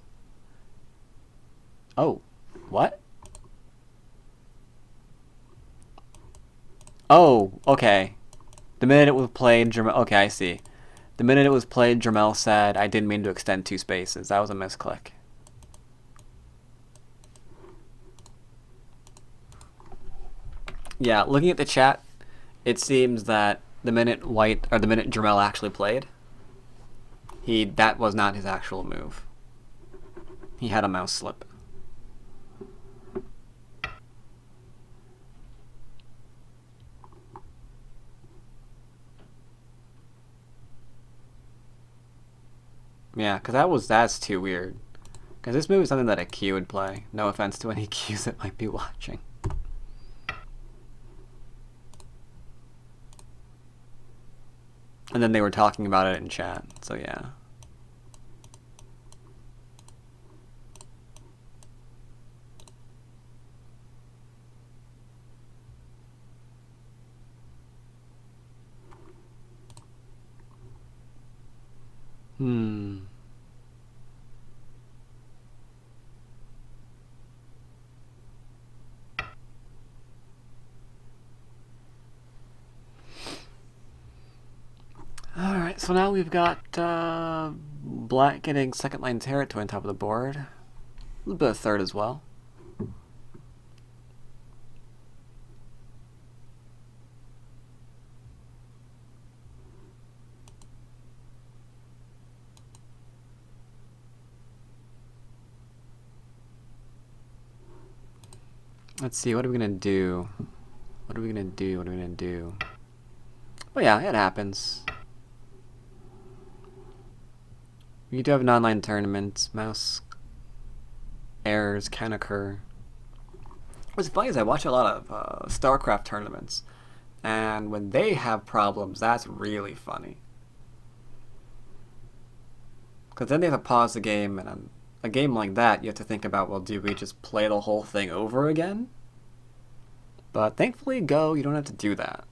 Oh. What? Oh, okay. The minute it was played, Jermelle... Okay, I see. The minute it was played, Jermelle said, I didn't mean to extend 2 spaces. That was a misclick. Yeah, looking at the chat, it seems that the minute Jermelle actually played, that was not his actual move. He had a mouse slip. Yeah, because that's too weird. Because this move is something that a Q would play. No offense to any Qs that might be watching. And then they were talking about it in chat, so yeah. Alright, so now we've got Black getting second line territory on top of the board. A little bit of third as well. Let's see, what are we gonna do? What are we gonna do? What are we gonna do? Oh yeah, it happens. You do have an online tournament. Mouse errors can occur. What's funny is I watch a lot of StarCraft tournaments, and when they have problems, that's really funny. Because then they have to pause the game, and on a game like that, you have to think about, well, do we just play the whole thing over again? But thankfully, Go, you don't have to do that.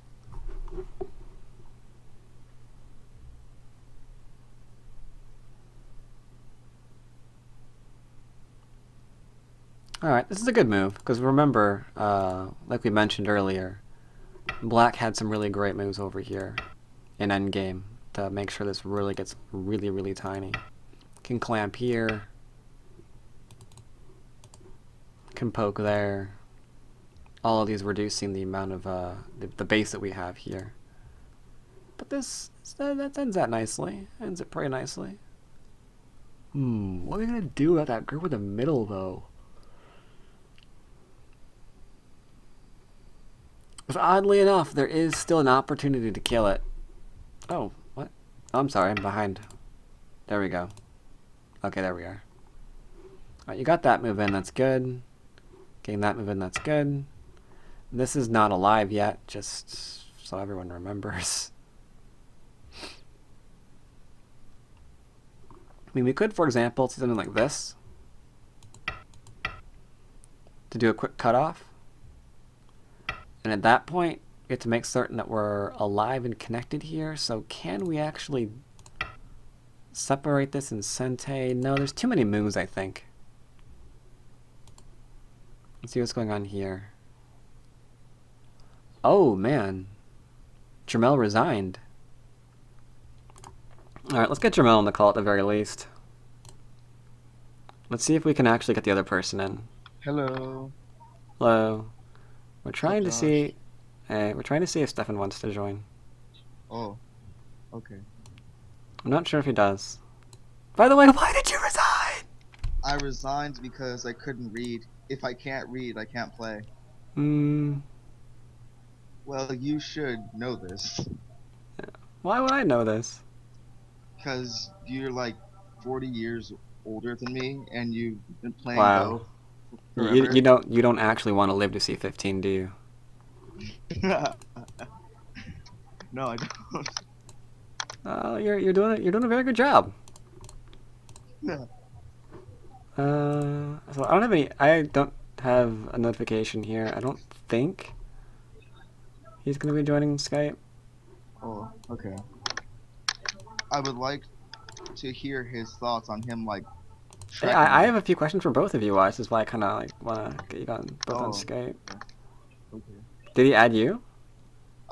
Alright, this is a good move, because remember, like we mentioned earlier, Black had some really great moves over here in endgame to make sure this really gets really, really tiny. Can clamp here. Can poke there. All of these reducing the amount of, the base that we have here. But that ends that nicely. Ends it pretty nicely. What are we gonna do about that group in the middle, though? If oddly enough, there is still an opportunity to kill it. Oh, what? Oh, I'm sorry, I'm behind. There we go. Okay, there we are. Alright, you got that move in, that's good. Getting that move in, that's good. This is not alive yet, just so everyone remembers. I mean, we could, for example, do something like this. To do a quick cutoff. And at that point, we have to make certain that we're alive and connected here. So can we actually separate this in Sente? No, there's too many moves, I think. Let's see what's going on here. Oh, man. Jermelle resigned. Alright, let's get Jermelle on the call at the very least. Let's see if we can actually get the other person in. Hello. Hello. We're trying to see if Stefan wants to join. Oh, okay. I'm not sure if he does. By the way, why did you resign? I resigned because I couldn't read. If I can't read, I can't play. Well, you should know this. Why would I know this? Because you're like 40 years older than me, and you've been playing Wow. Go forever. You don't actually want to live to see 15, do you? No, I don't. You're doing a very good job. Yeah. So I don't have a notification here. I don't think he's gonna be joining Skype. Oh, okay. I would like to hear his thoughts on him, like. Hey, I have a few questions for both of you. This is why I kind of like want to get you both on Skype. Okay. Did he add you?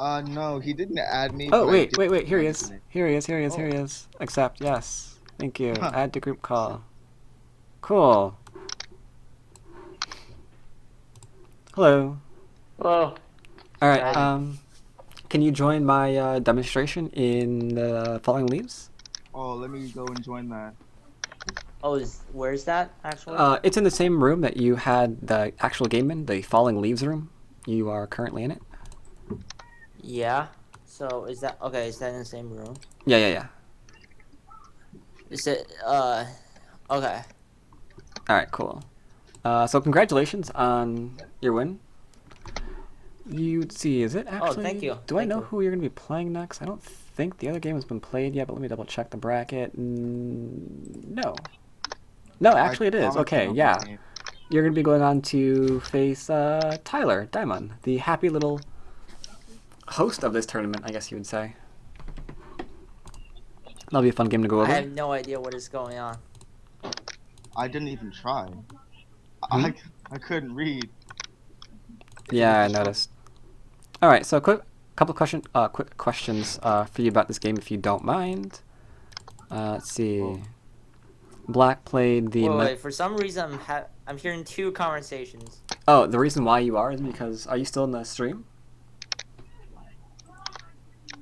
No, he didn't add me, Oh, but I wait, did wait, wait. Here he join is. today. Here he is. Here he is. Here Oh, he is. Accept. Yes. Thank you. Huh. Add to group call. Cool. Hello. hello. All right. Guys. Can you join my demonstration in the Falling Leaves? Oh, let me go and join that. Oh, where's that actually? It's in the same room that you had the actual game in, the Falling Leaves room. You are currently in it. Yeah. So is that okay? Is that in the same room? Yeah, yeah, yeah. Is it okay? All right, cool. So congratulations on your win. You'd see, is it actually? Oh, thank you. Do I Thank know you. who you're going to be playing next? I don't think the other game has been played yet, but let me double check the bracket. No. No, actually it is. commented Okay, on yeah. this game. You're going to be going on to face Tyler Diamond, the happy little host of this tournament, I guess you would say. That'll be a fun game to go I over. have no idea what is going on. I didn't even try. Hmm? I couldn't read. Yeah, I noticed. All right, so quick questions for you about this game, if you don't mind. Let's see. Oh. Black played the. Wait. For some reason, I'm hearing two conversations. Oh, the reason why you are is because are you still in the stream?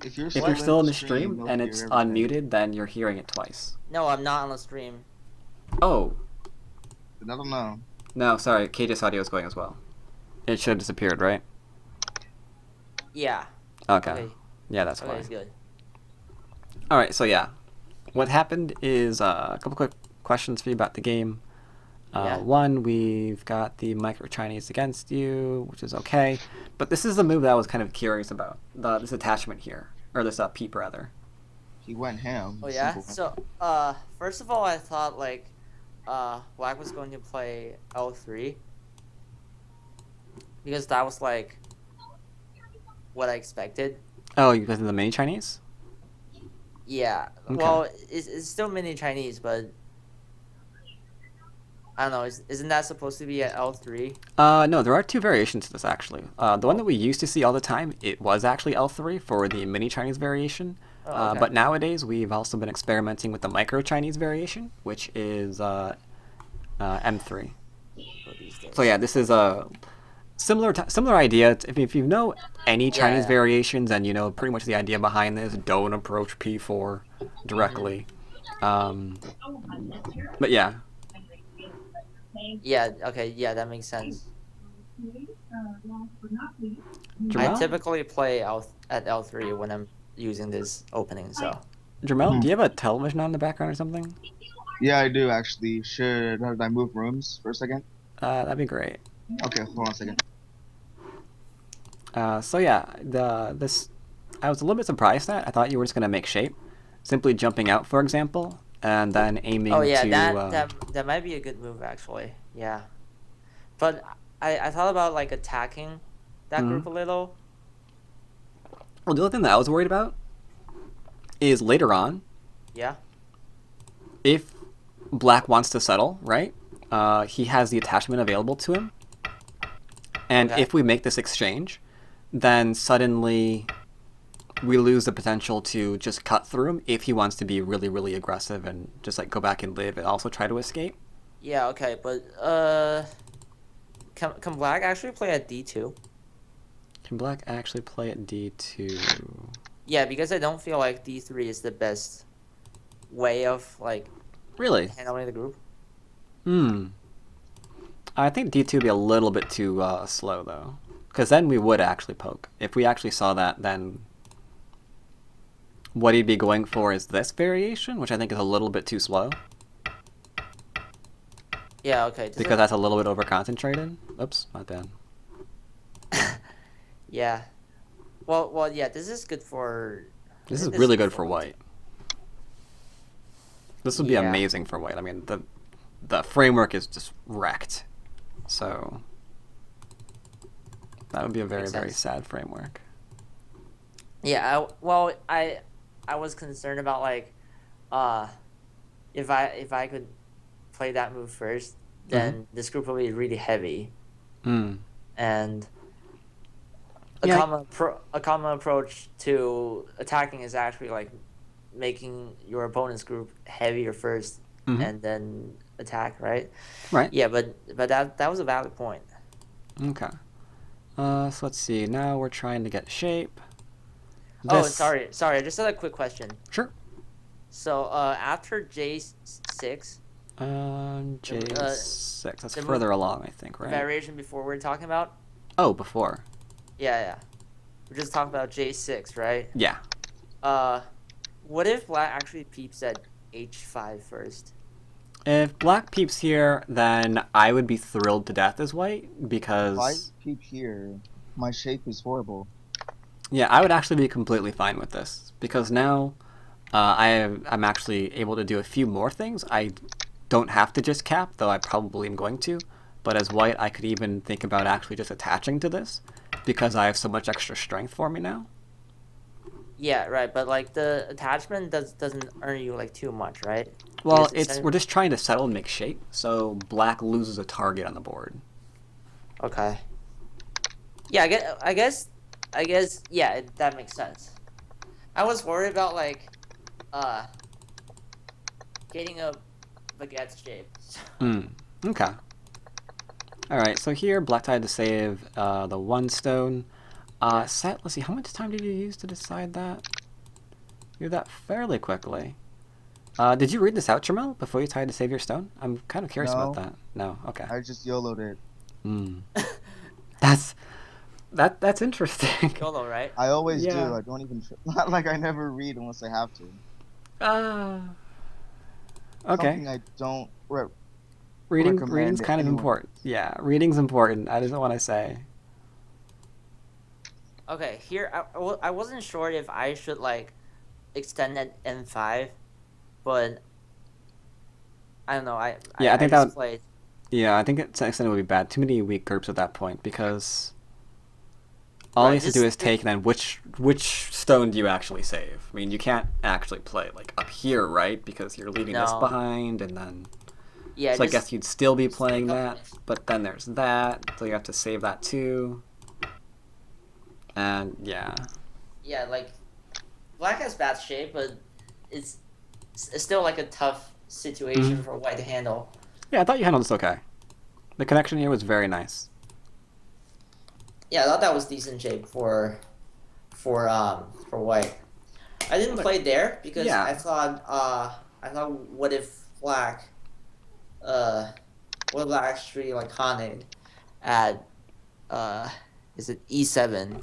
If you're Still in the stream you'll and hear it's everything. unmuted, then you're hearing it twice. No, I'm not on the stream. Oh, I don't know. no, sorry. KJ's audio is going as well. It should have disappeared, right? Yeah. Okay. Okay. Yeah, that's Okay, why. it's good. All right, so yeah, what happened is a couple quick questions for you about the game. Yeah. One, we've got the micro Chinese against you, which is okay, but this is the move that I was kind of curious about. This attachment here, or this peep rather. He went ham. Oh yeah. Simple. So first of all, I thought like Black was going to play L3 because that was like what I expected. Oh, you guys in the mini Chinese? Yeah. Okay. Well, it's still mini Chinese, but I don't know. Isn't that supposed to be at L3? No, there are two variations to this actually. The one that we used to see all the time, it was actually L3 for the mini Chinese variation. Oh, okay. But nowadays, we've also been experimenting with the micro Chinese variation, which is M3. For these days. So yeah, this is a similar idea. If you know any Chinese yeah. variations and you know pretty much the idea behind this, don't approach P4 directly. But yeah. Yeah. Okay. Yeah, that makes sense. Jermelle? I typically play at L3 when I'm using this opening. So Jermelle, do you have a television on in the background or something? Yeah, I do actually. Should I move rooms for a second? That'd be great. Okay, hold on a second. So yeah, this I was a little bit surprised at. I thought you were just gonna make shape, simply jumping out, for example, and then aiming oh yeah, to. that might be a good move actually. Yeah, but I thought about like attacking that group a little. Well, the other thing that I was worried about is later on, Yeah. if Black wants to settle, right? He has the attachment available to him, and Okay. if we make this exchange, then suddenly we lose the potential to just cut through him if he wants to be really, really aggressive and just like go back and live and also try to escape. Yeah. Okay, but can Black actually play at D2? Can Black actually play at D2? Yeah, because I don't feel like D3 is the best way of like Really? handling the group. I think D2 would be a little bit too slow, though. Because then we would actually poke. If we actually saw that, then what he'd be going for is this variation, which I think is a little bit too slow. Yeah. Okay. Because that's a little bit over-concentrated. Oops, my bad. Yeah. Well, yeah. This is good for. This is really good for white. This would be Yeah. amazing for white. I mean, the framework is just wrecked. So that would be a very, Makes very sense. sad framework. Yeah. I was concerned about like, if I could play that move first, then this group will be really heavy, Hmm. and Yeah. a common approach to attacking is actually like making your opponent's group heavier first Mm-hmm. and then attack, right? Right. Yeah, but that was a valid point. Okay. So let's see. Now we're trying to get shape. Oh, This. sorry. I just had a quick question. Sure. So, after J6, the J6. That's the move further along, I think, the right? variation before we are talking about. Oh, before. Yeah, yeah. We just talked about J6, right? Yeah. Uh, what if Black actually peeps at H5 first? If black peeps here, then I would be thrilled to death as white If I because, peep here, my shape is horrible. yeah, I would actually be completely fine with this because now I'm actually able to do a few more things. I don't have to just cap, though I probably am going to. But as white, I could even think about actually just attaching to this because I have so much extra strength for me now. Yeah, right. But like the attachment doesn't earn you like too much, right? Well, Because we're just trying to settle and make shape, so black loses a target on the board. okay. Yeah, I guess. Yeah, that makes sense. I was worried about like uh getting a baguette shape. Mm. Okay. All right. So here, black tried to save the one stone. Yeah. Set. Let's see. How much time did you use to decide that? You did that fairly quickly. Did you read this out, Jermelle, before you tried to save your stone? I'm kind of curious about No, that. No. Okay. I just YOLO'd it. Hmm. That's that's interesting. YOLO, right? I always do. Yeah. I don't even not like I never read unless I have to. Uh, okay. Something I don't Reading's recommend kind of anyone. important. Yeah, reading's important. I just want to say. Okay, here I wasn't sure if I should like extend at N5, but I don't know. Yeah, I I think that just would. played. Yeah, I think to an extent it would be bad. Too many weak groups at that point because all he Right. has to do is take, and then which stone do you actually save? I mean, you can't actually play like up here, right? Because you're leaving this No. behind, and then Yeah, so I guess you'd still be just pick playing up that, but then there's that, so you have to save that too. And yeah, Yeah, like Black has bad shape, but it's it's still like a tough situation Mhm. for White to handle. Yeah, I thought you handled this okay. The connection here was very nice. Yeah, I thought that was decent shape for White. I didn't play there because Yeah, I thought what if Black uh what if Black actually like Haned at uh is it E7?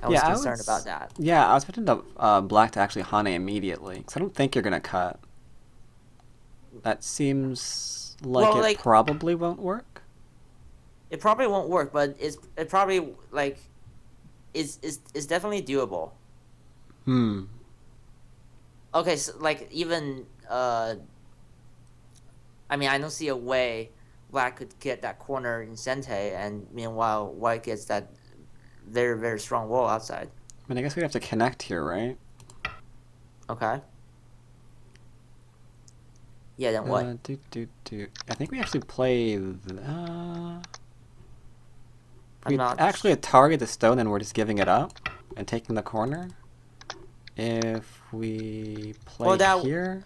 I was yeah, concerned about that. I was expecting the black to actually Hane immediately because I don't think you're gonna cut. That seems like Well, it like probably won't work. it probably won't work, but it probably like is definitely doable. Hmm. Okay, so like even I mean I don't see a way Black could get that corner in Sente, and meanwhile White gets that very very strong wall outside. I mean, I guess we have to connect here, right? Okay. Yeah. Then what? Do. I think we actually play. I'm We not. actually target the stone, and we're just giving it up and taking the corner. If we play Well, that here,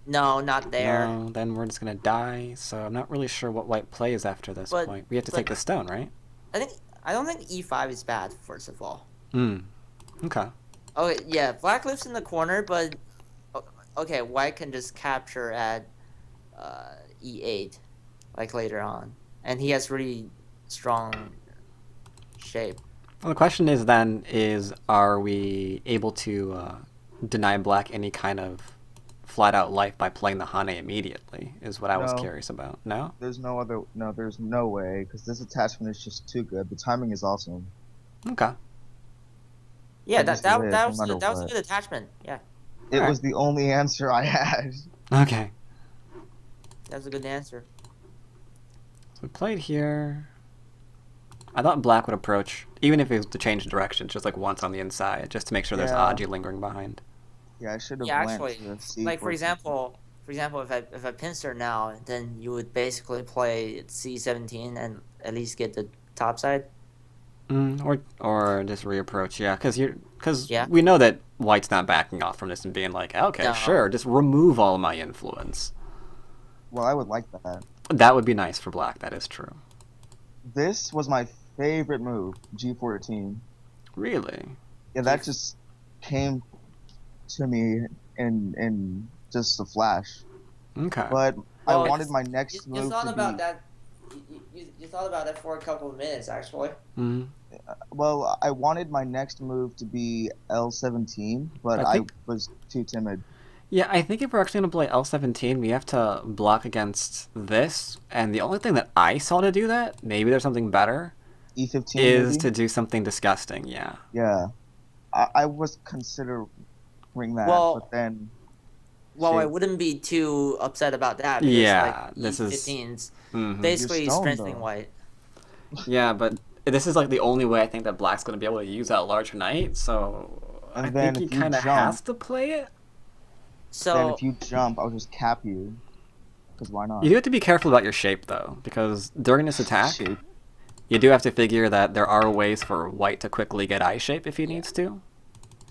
no, not there. no, then we're just gonna die. So I'm not really sure what white plays after this But point. We have to take but the stone, right? I think I don't think E5 is bad. First of all. Hmm. Okay. Okay. Yeah. Black lives in the corner, but okay. White can just capture at E8, like later on, and he has really strong shape. Well, the question is then are we able to deny black any kind of flat out life by playing the Hane immediately? Is what I was No, curious about. No. there's no other. No, there's no way because this attachment is just too good. The timing is awesome. Okay. Yeah. I That just that, live that no was matter that was a what. good attachment. Yeah. It Alright. was the only answer I had. Okay. That was a good answer. So we played here. I thought black would approach, even if it was to change directions, just like once on the inside, just to make sure there's Yeah, Aji lingering behind. yeah, I should have Yeah. went Actually, to like for C4. example. For example, if I pincer now, then you would basically play C17 and at least get the top side. Or just reapproach, yeah, because Yeah. we know that White's not backing off from this and being like, okay, No. sure, just remove all my influence. Well, I would like that. That would be nice for Black. That is true. This was my favorite move, G14. Really? Yeah, that just came to me in just a flash. Okay. But I Well, wanted my next You move thought to about be. that. You thought about it for a couple of minutes, actually. Mhm. Well, I wanted my next move to be L17, but I I think was too timid. Yeah, I think if we're actually going to play L17, we have to block against this. And the only thing that I saw to do that, maybe there's something better, E15 is maybe? to do something disgusting. Yeah. Yeah. I was considering that, Well, but then Well, I shape. wouldn't be too upset about that because like Yeah, this is. E15's You're basically stoned strengthening though. White. Yeah, but this is like the only way I think that Black's going to be able to use that large knight. So I And then think he if you kind of jump, has to play it. So I'll just cap you. Because why You not? do have to be careful about your shape, though, because during this attack, Shape. you do have to figure that there are ways for White to quickly get eye shape if he Yeah. needs to.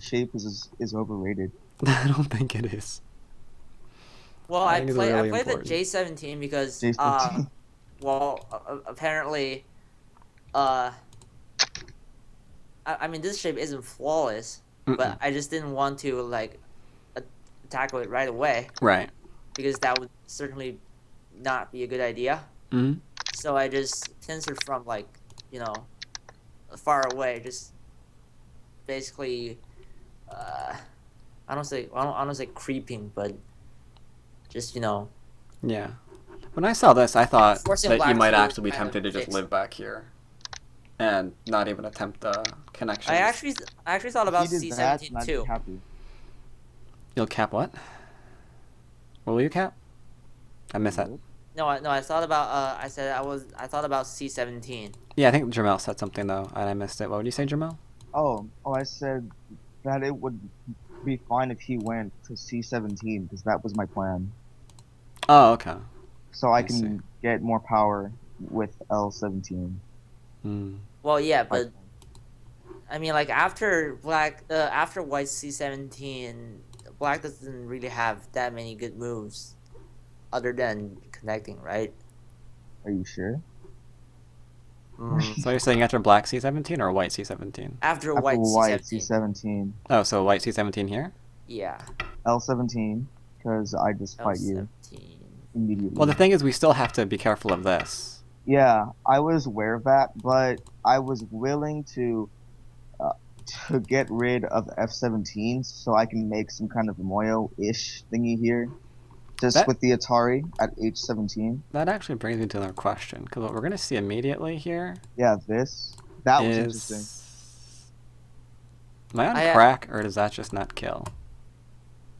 Shape is overrated. I don't think it is. well, I I think it's play I really played the important. J17 because J15. apparently uh I mean this shape isn't flawless, Mm-mm. but I just didn't want to like tackle it right away Right. because that would certainly not be a good idea. Mm-hmm. So I just tensor from like, far away, just basically I don't say creeping, but just Yeah. When I saw this, I thought forcing that you Black might to actually be kind of tempted to just fix. live back here and not even attempt the connections. I actually thought If about you did that, C17 then I'd be too. happy. You'll cap what? What will you cap? I missed that. No, I thought about I thought about C17. Yeah, I think Jermelle said something though, and I missed it. What would you say, Jermelle? I said that it would be fine if he went to C17 because that was my plan. Oh, okay. So I see. can get more power with L17. Hmm. Well, yeah, Like, but I mean, like after White C17, Black doesn't really have that many good moves, other than connecting, right? are you sure? So you're saying after Black C17 or White C17? After After White white C17, C17, Oh, so White C17 here? yeah, L17, because I just fight you L17. immediately. Well, the thing is, we still have to be careful of this. Yeah, I was aware of that, but I was willing uh, to get rid of F17 so I can make some kind of Moyo-ish thingy here. Just That- with the Atari at H17. That actually brings me to another question, because what we're going to see immediately here Yeah, that was interesting. is... Am I on I, crack, or does that just not kill?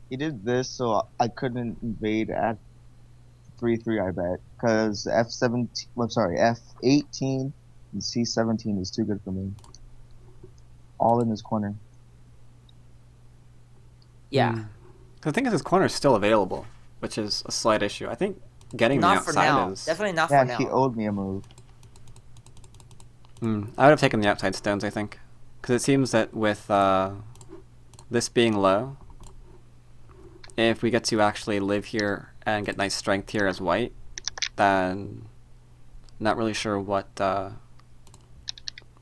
He did this so I couldn't invade at 3-3, I bet. Because F18 and C17 is too good for me. All in his corner. Yeah, 'Cause the thing is, his corner is still available, which is a slight issue. I think getting the not for outside now. is... Definitely not Yeah, for he now. owed me a move. I would have taken the outside stones, I think. Because it seems that with this being low, if we get to actually live here and get nice strength here as White, then not really sure what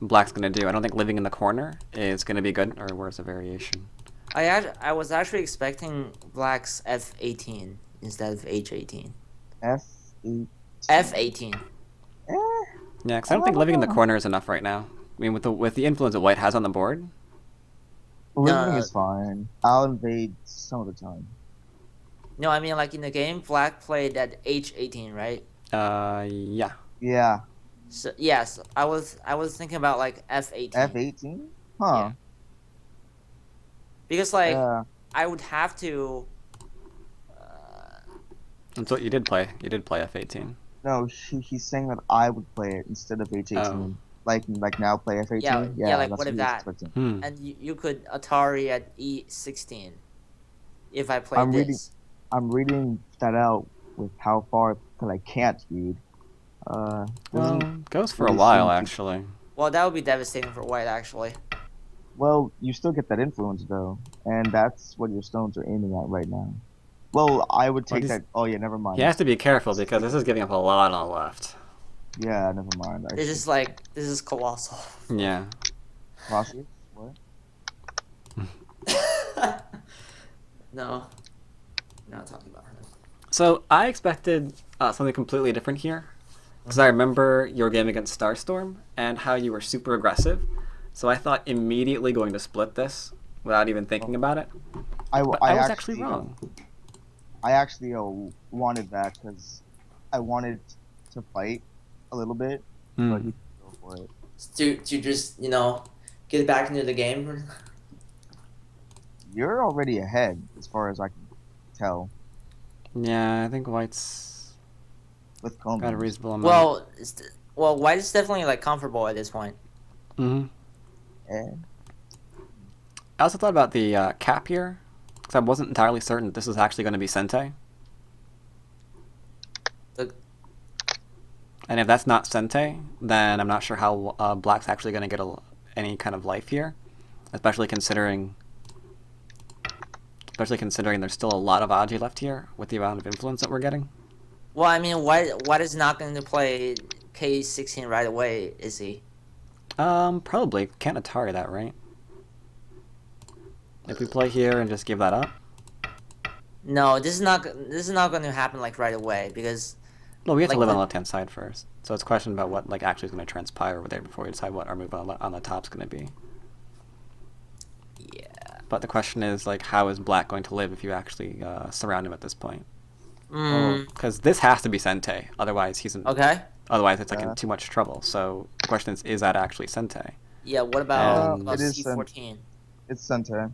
Black's going to do. I don't think living in the corner is going to be good, or where's the variation? I was actually expecting Black's F18 instead of H18. F8. F18. Eh, Yeah, because I don't think living in the corner is enough right now. I mean, with the influence that White has on the board, living is fine. I'll invade some of the time. No, I mean like in the game, Black played at H18, right? yeah. Yeah. So yes, I was thinking about like F18 F18? Huh. Yeah. because like Yeah. I would have to. That's what you did play. You did play F18. No, he's saying that I would play it instead of H18. Oh. Like now play F18? Yeah, like, that's what if he was that- expecting. And you could Atari at E16 if I played I'm reading- this. I'm reading that out with how far, because I can't read. Well, Doesn't goes for a really while, seem to- actually. Well, that would be devastating for white, actually. Well, you still get that influence though, and that's what your stones are aiming at right now. Well, I would But take that. Oh yeah, never he mind. has to be careful because this is giving up a lot on the left. Yeah, never mind. I It's should. just like this is colossal. Yeah. Colossus? What? No, we're not talking about her. So I expected something completely different here, because I remember your game against Starstorm and how you were super aggressive. So I thought immediately going to split this without even thinking about it. But I was actually wrong. I actually wanted that because I wanted to fight a little bit, so I could go for it. To just get back into the game. You're already ahead as far as I can tell Yeah, I think White's with got a combos. reasonable amount. Well, white is definitely like comfortable at this point. Hmm. Eh. I also thought about the cap here, because I wasn't entirely certain that this was actually going to be Sente. The- And if that's not Sente, then I'm not sure how Black's actually going to get any kind of life here, especially considering there's still a lot of Aji left here with the amount of influence that we're getting. Well, I mean, white is not going to play K16 right away, is he? Probably can't Atari that, right? If we play here and just give that up. No, this is not going to happen like right away because Well, we have to Like live on the- the left-hand side first, so it's a question about what like actually is going to transpire over there before we decide what our move on the top's going to be. yeah. But the question is, like, how is Black going to live if you actually surround him at this point? Mm, Because this has to be Sente, otherwise he's in. okay. Otherwise, it's like Yeah. in too much trouble. So the question is that actually Sente? Yeah. What about Um, it is C14? It's center.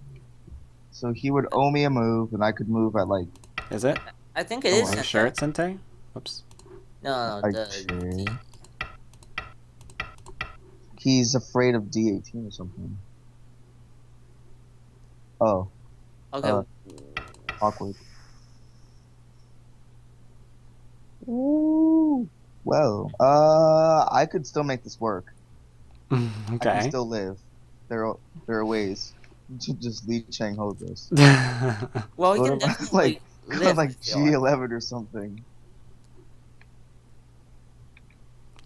So he would owe me a move, and I could move at like. Is it? I think it Oh, is. Are you Sente. sure it's Sente? Whoops. No, Like, the he's afraid of D18 or something. Oh, okay. awkward. Ooh. Well, I could still make this work. I Okay. can still live. There are ways to just Li Chang hold this. Well, he Go can to, definitely go live. like I feel like. G11 or something.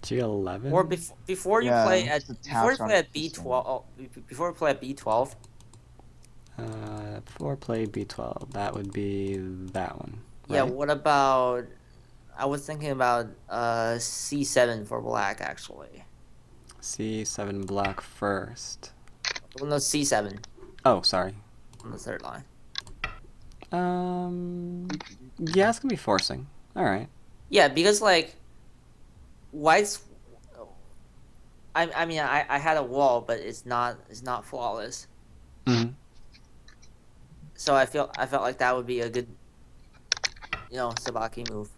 G11. Or before you play at just a before you task play on at B12. Oh, before you play at B12. Before play B12, that would be that one. Yeah. right? What about? I was thinking about C7 for black actually. C7 Black first. Well, no, C7 Oh, sorry. on the third line. Yeah, it's gonna be forcing. All right. Yeah, because like white's. I mean I had a wall, but it's not flawless. Hmm. So I felt like that would be a good, Sabaki move.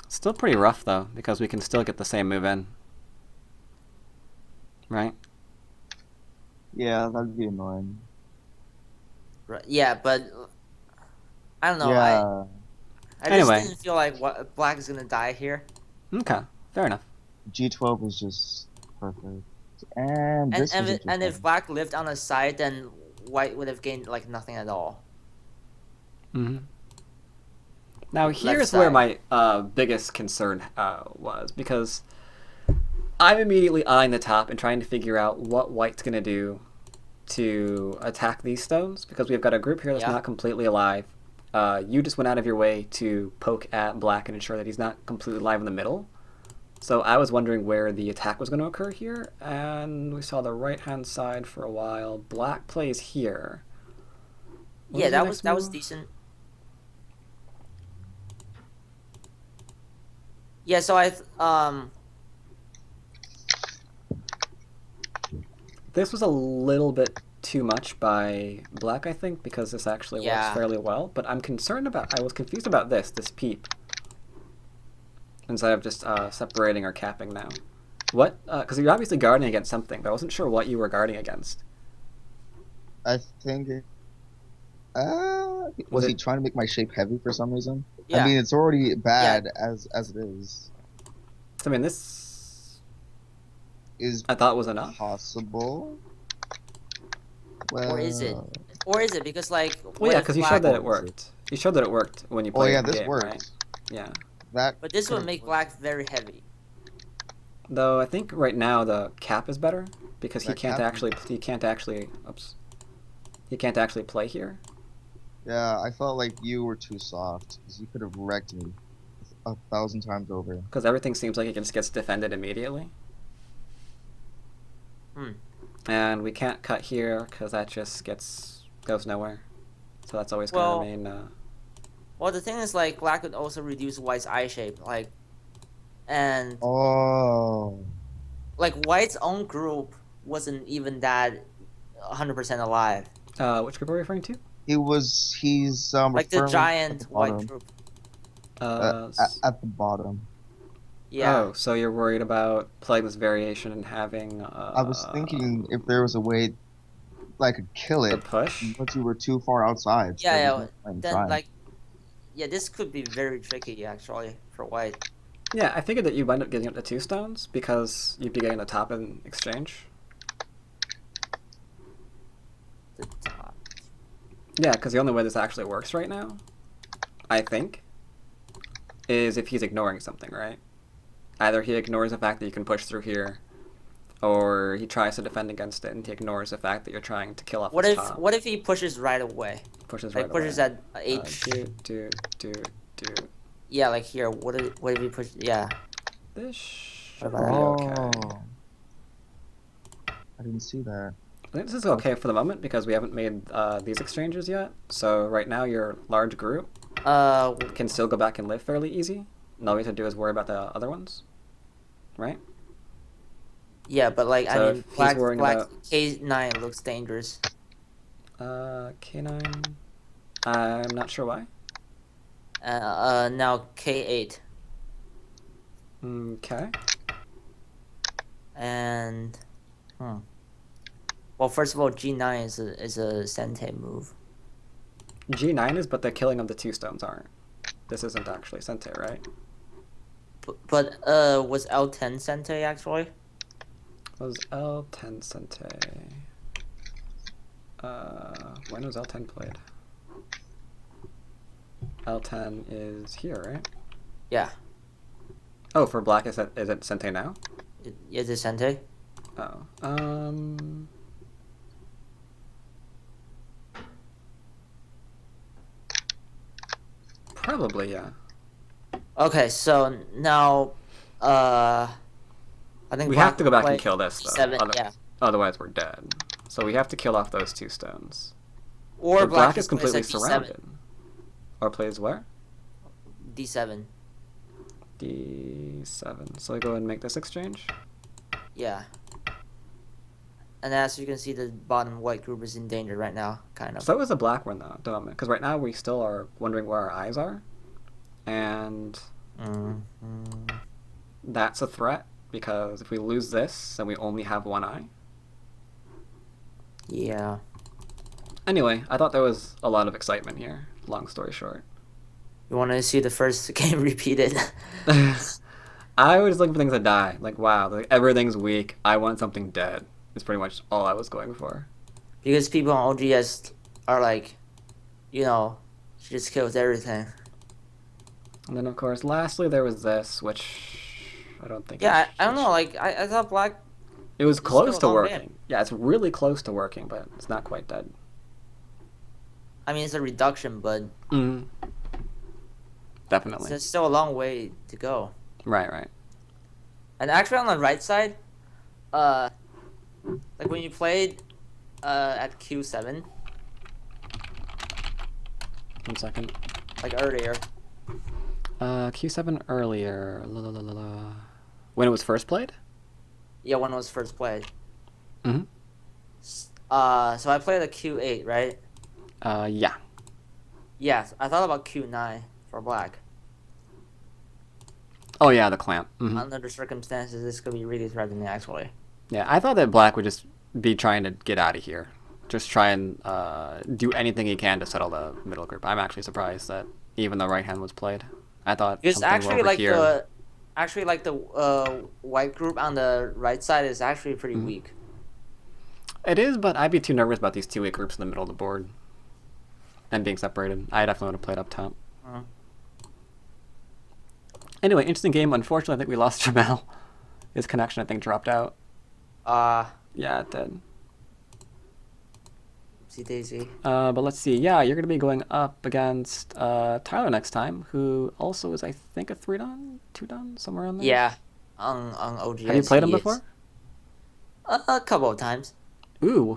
Still pretty rough though, because we can still get the same move in. Right? Yeah, that'd be annoying. Right. Yeah, but I don't know. Yeah, I just Anyway. didn't feel like black is gonna die here. Okay. Fair enough. G12 is just perfect. And this is And if interesting. black lived on the side, then white would have gained like nothing at all. Hmm. Now here's where my biggest concern was, because I'm immediately eyeing the top and trying to figure out what white's gonna do to attack these stones, because we've got a group here that's Yeah. not completely alive. You just went out of your way to poke at Black and ensure that he's not completely alive in the middle. So I was wondering where the attack was going to occur here, and we saw the right-hand side for a while. Black plays here. What Yeah, the that next was move? decent. Yeah, so This was a little bit too much by Black, I think, because this actually works Yeah. fairly well. But I was confused about this peep. Instead of just separating or capping now. What? Because you're obviously guarding against something, but I wasn't sure what you were guarding against. I think. Was Was he it- trying to make my shape heavy for some reason? Yeah. I mean, it's already bad as it is. So, I mean, this is I thought was enough. possible. Or is it? Well, Or is it? Because like, Well, what yeah, if because you showed black? that it Or is it? worked. You showed that it worked when you Oh played yeah, in this game, right? works. Yeah. That But this could would have make worked. black very heavy. Though I think right now the cap is better because That cap is- he can't actually play here. Yeah, I felt like you were too soft because you could have wrecked me 1,000 times over. Because everything seems like it just gets defended immediately. Hmm. And we can't cut here because that just goes nowhere. So that's always Well- going to remain. Well, the thing is, like, black could also reduce white's eye shape, like, and Oh, like white's own group wasn't even that 100% alive. Which group are we referring to? he's Like the referring at giant the white bottom. group. At the bottom. Yeah. Oh, so you're worried about playing this variation and having. I was thinking if there was a way I could kill the it, push. but you were too far outside. So Yeah, there's yeah. no point in Then trying. like, yeah, this could be very tricky actually for white. Yeah, I figured that you'd wind up getting up to 2 stones because you'd be getting the top in exchange. The top. Yeah, because the only way this actually works right now, I think, is if he's ignoring something, right? Either he ignores the fact that you can push through here, or he tries to defend against it and he ignores the fact that you're trying to kill off What his if top. what if he pushes right away? Pushes Like right pushes away. at H. Do. Yeah, like here. What if he push? Yeah. This should What be about okay. I didn't see that. I think this is okay for the moment because we haven't made these exchanges yet. So right now your large group can still go back and live fairly easy. And all we have to do is worry about the other ones, right? Yeah, but like So I if mean, he's black worrying black about- K9 looks dangerous. K9. I'm not sure why. Now K8 Okay. and well, first of all, G9 is a Sente move. G9 is, but the killing of the 2 stones aren't. This isn't actually Sente, right? But was L10 Sente actually? Was L10 Sente? When was L10 played? L10 is here, right? Yeah. Oh, for black, is it Sente now? Is it Sente? Oh. Probably, yeah. Okay, so now I think We black have to go back play and kill this, though. G7, yeah. Otherwise, we're dead. So we have to kill off those 2 stones. Or But black is just plays completely at D7. surrounded. Or plays where? D7. D7. So I go and make this exchange. Yeah. And as you can see, the bottom white group is in danger right now, kind of. So it was a black one, though, don't Because right now we still are wondering where our eyes are. And that's a threat, because if we lose this, then we only have 1 eye. Yeah. Anyway, I thought there was a lot of excitement here, long story short. You want to see the first game repeated? I was looking for things to die. Like, wow, like, everything's weak. I want something dead. Is pretty much all I was going for. Because people on OGS are like, you know, she just kills everything. And then, of course, lastly, there was this, which I don't think... Yeah, I don't know, like, I thought black... It was close still to a long working. game. Yeah, it's really close to working, but it's not quite dead. I mean, it's a reduction, but Definitely. it's still a long way to go. Right. And actually, on the right side, like when you played at Q7, 1 second. like earlier, Q7 earlier. La, la, la, la, la. When it was first played? yeah, when it was first played. Mm-hmm. So I played at Q8, right? Yeah. Yeah, I thought about Q9 for black. Oh, yeah, the clamp. Under the circumstances, this could be really threatening, actually. Yeah, I thought that black would just be trying to get out of here. Just try and do anything he can to settle the middle group. I'm actually surprised that even the right hand was played. I thought Because something actually, over like here. actually like the white group on the right side is actually pretty Mhm. weak. It is, but I'd be too nervous about these 2-8 groups in the middle of the board and being separated. I definitely would have played up top. Mm. Anyway, interesting game. Unfortunately, I think we lost Jermelle. His connection, I think, dropped out. Uh, Yeah, it did. see Daisy. But let's see. Yeah, you're going to be going up against Tyler next time, who also is, I think, a 3-dan, 2-dan, somewhere around there. Yeah, on OGS. Have you played him he is. before? A couple of times. Ooh,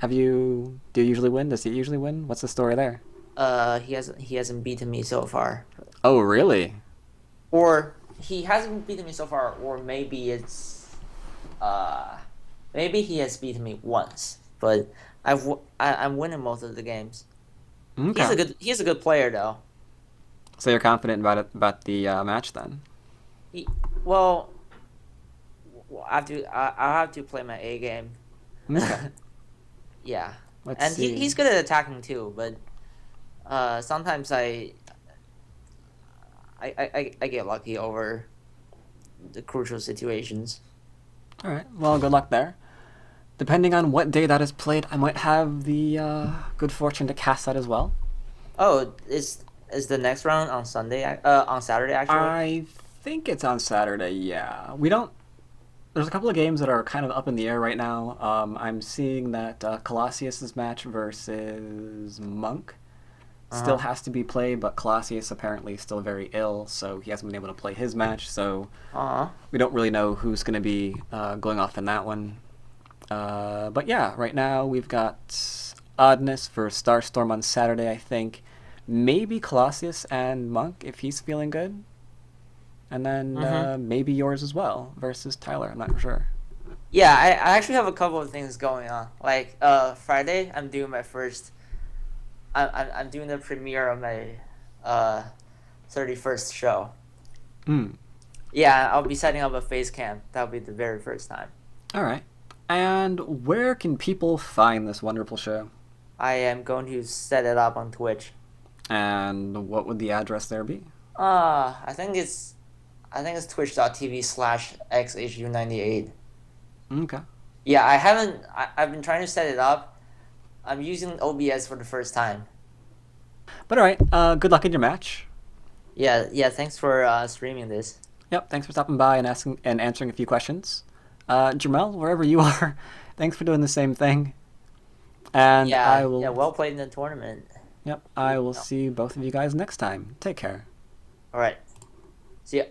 do you usually win? Does he usually win? What's the story there? He hasn't beaten me so far. Oh, really? Or he hasn't beaten me so far, or maybe he has beaten me once, but I'm winning most of the games. Okay. He's a good player though. So you're confident about the match then? He well, I'll have to play my A game. Okay. Yeah, Let's and see. he's good at attacking too, but sometimes I get lucky over the crucial situations. All right. Well, good luck there. Depending on what day that is played, I might have the good fortune to cast that as well. Oh, is the next round on on Saturday actually? I think it's on Saturday. Yeah, we don't. There's a couple of games that are kind of up in the air right now. I'm seeing that Colossus's match versus Monk still Uh-huh. has to be played, but Colossus apparently is still very ill, so he hasn't been able to play his match. So Uh-huh. we don't really know who's going to be going off in that one. But yeah, right now we've got Oddness for Starstorm on Saturday, I think. Maybe Colossus and Monk if he's feeling good. And then Mm-hmm. maybe yours as well versus Tyler. I'm not sure. Yeah, I actually have a couple of things going on. Like Friday, I'm doing my first. I'm doing the premiere of my uh 31st show. Mm. Yeah, I'll be setting up a face cam. That'll be the very first time. All right. And where can people find this wonderful show? I am going to set it up on Twitch. And what would the address there be? I think it's twitch.tv/xhu98. Okay. Yeah, I haven't. I've been trying to set it up. I'm using OBS for the first time. But all right. Good luck in your match. Yeah, yeah. Thanks for streaming this. Yep. Thanks for stopping by and asking and answering a few questions. Jermelle, wherever you are, thanks for doing the same thing. And I Yeah, will. yeah. Well played in the tournament. Yep. I will see both of you guys next time. Take care. All right. See ya.